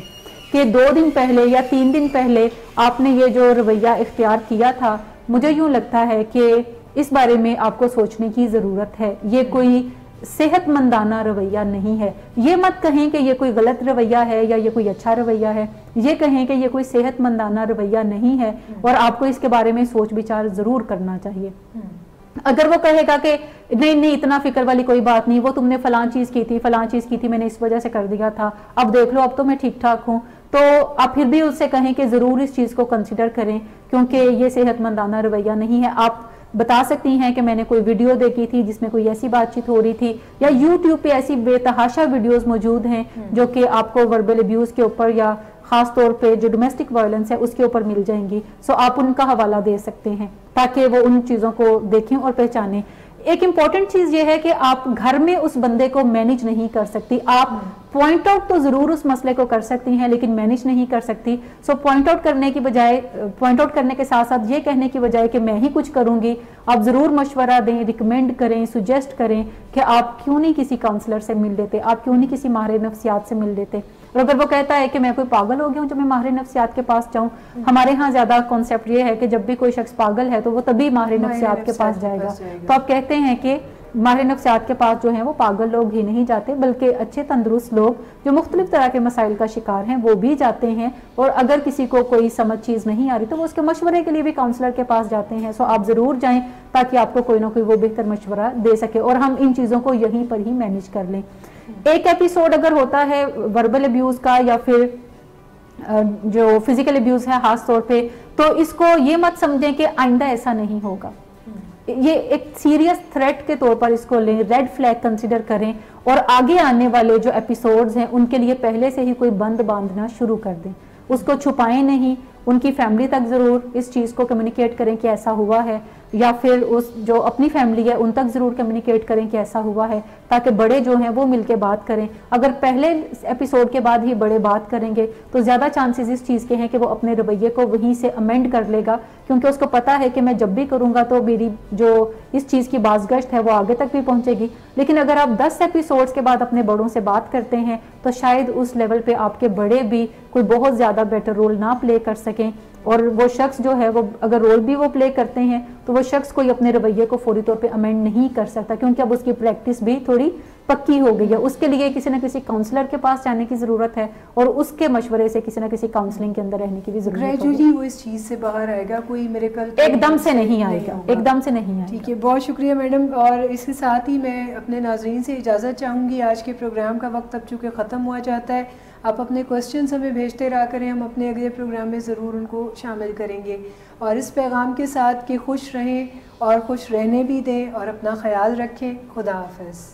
کہ 2 دن پہلے یا 3 دن پہلے آپ نے یہ جو رویہ اختیار کیا تھا, مجھے یوں لگتا ہے کہ اس بارے میں آپ کو سوچنے کی ضرورت ہے, یہ کوئی صحت مندانہ رویہ نہیں ہے. یہ مت کہیں کہ یہ کوئی غلط رویہ ہے یا یہ کوئی اچھا رویہ ہے, یہ کہیں کہ یہ کوئی صحت مندانہ رویہ نہیں ہے اور آپ کو اس کے بارے میں سوچ بچار ضرور کرنا چاہیے. اگر وہ کہے گا کہ نہیں اتنا فکر والی کوئی بات نہیں, وہ تم نے فلاں چیز کی تھی میں نے اس وجہ سے کر دیا تھا, اب دیکھ لو اب تو میں ٹھیک ٹھاک ہوں, تو آپ پھر بھی اس سے کہیں کہ ضرور اس چیز کو کنسیڈر کریں کیونکہ یہ صحت مندانہ رویہ نہیں ہے. آپ بتا سکتی ہیں کہ میں نے کوئی ویڈیو دیکھی تھی جس میں کوئی ایسی بات چیت ہو رہی تھی, یا یوٹیوب پہ ایسی بے تحاشا ویڈیوز موجود ہیں جو کہ آپ کو وربل ابیوز کے اوپر یا خاص طور پہ جو ڈومیسٹک وائلنس ہے اس کے اوپر مل جائیں گی. سو آپ ان کا حوالہ دے سکتے ہیں تاکہ وہ ان چیزوں کو دیکھیں اور پہچانیں. ایک امپورٹنٹ چیز یہ ہے کہ آپ گھر میں اس بندے کو مینیج نہیں کر سکتی. آپ پوائنٹ آؤٹ تو ضرور اس مسئلے کو کر سکتی ہیں لیکن مینیج نہیں کر سکتی. سو پوائنٹ آؤٹ کرنے کی بجائے, پوائنٹ آؤٹ کرنے کے ساتھ ساتھ یہ کہنے کی بجائے کہ میں ہی کچھ کروں گی, آپ ضرور مشورہ دیں, ریکمینڈ کریں, سجیسٹ کریں کہ آپ کیوں نہیں کسی کاؤنسلر سے مل لیتے, آپ کیوں نہیں کسی ماہر نفسیات سے مل لیتے. اور اگر وہ کہتا ہے کہ میں کوئی پاگل ہو گیا ہوں جو میں ماہر نفسیات کے پاس جاؤں, ہمارے ہاں زیادہ کانسیپٹ یہ ہے کہ جب بھی کوئی شخص پاگل ہے تو وہ تبھی ماہر نفسیات کے پاس جائے گا. تو آپ کہتے ہیں کہ ماہر نفسیات کے پاس جو ہیں وہ پاگل لوگ ہی نہیں جاتے بلکہ اچھے تندرست لوگ جو مختلف طرح کے مسائل کا شکار ہیں وہ بھی جاتے ہیں, اور اگر کسی کو کوئی سمجھ چیز نہیں آ رہی تو وہ اس کے مشورے کے لیے بھی کاؤنسلر کے پاس جاتے ہیں. سو آپ ضرور جائیں تاکہ آپ کو کوئی نہ کوئی وہ بہتر مشورہ دے سکے اور ہم ان چیزوں کو یہیں پر ہی مینیج کر لیں. ایک ایپیسوڈ اگر ہوتا ہے وربل ابیوز کا یا پھر جو فزیکل ابیوز ہے خاص طور پہ, تو اس کو یہ مت سمجھیں کہ آئندہ ایسا نہیں ہوگا. یہ ایک سیریس تھریٹ کے طور پر اس کو لیں, ریڈ فلیگ کنسیڈر کریں اور آگے آنے والے جو ایپیسوڈز ہیں ان کے لیے پہلے سے ہی کوئی بند باندھنا شروع کر دیں. اس کو چھپائیں نہیں, ان کی فیملی تک ضرور اس چیز کو کمیونیکیٹ کریں کہ ایسا ہوا ہے, یا پھر اس جو اپنی فیملی ہے ان تک ضرور کمیونیکیٹ کریں کہ ایسا ہوا ہے تاکہ بڑے جو ہیں وہ مل کے بات کریں. اگر پہلے ایپیسوڈ کے بعد ہی بڑے بات کریں گے تو زیادہ چانسز اس چیز کے ہیں کہ وہ اپنے رویے کو وہیں سے امینڈ کر لے گا, کیونکہ اس کو پتا ہے کہ میں جب بھی کروں گا تو میری جو اس چیز کی بازگشت ہے وہ آگے تک بھی پہنچے گی. لیکن اگر آپ 10 ایپیسوڈز کے بعد اپنے بڑوں سے بات کرتے ہیں تو شاید اس لیول پہ آپ کے بڑے بھی کوئی بہت زیادہ بیٹر رول نہ پلے کر سکیں, اور وہ شخص جو ہے وہ اگر رول بھی وہ پلے کرتے ہیں تو وہ شخص کوئی اپنے رویے کو فوری طور پہ امینڈ نہیں کر سکتا, کیونکہ اب اس کی پریکٹس بھی تھوڑی پکی ہو گئی ہے، اس کے لیے کسی نہ کسی کاؤنسلر کے پاس جانے کی ضرورت ہے اور اس کے مشورے سے کسی نہ کسی کاؤنسلنگ کے اندر رہنے کی بھی ضرورت ہے. گریجولی وہ اس چیز سے باہر آئے گا، کوئی میریکل ایک دم سے نہیں آئے گا، ایک دم سے نہیں آئے گا. ٹھیک ہے، بہت شکریہ میڈم. اور اس کے ساتھ ہی میں اپنے ناظرین سے اجازت چاہوں گی. آج کے پروگرام کا وقت اب چونکہ ختم ہوا جاتا ہے. آپ اپنے کوسچنز ہمیں بھیجتے رہا کریں، ہم اپنے اگلے پروگرام میں ضرور ان کو شامل کریں گے. اور اس پیغام کے ساتھ کہ خوش رہیں اور خوش رہنے بھی دیں اور اپنا خیال رکھیں. خدا حافظ.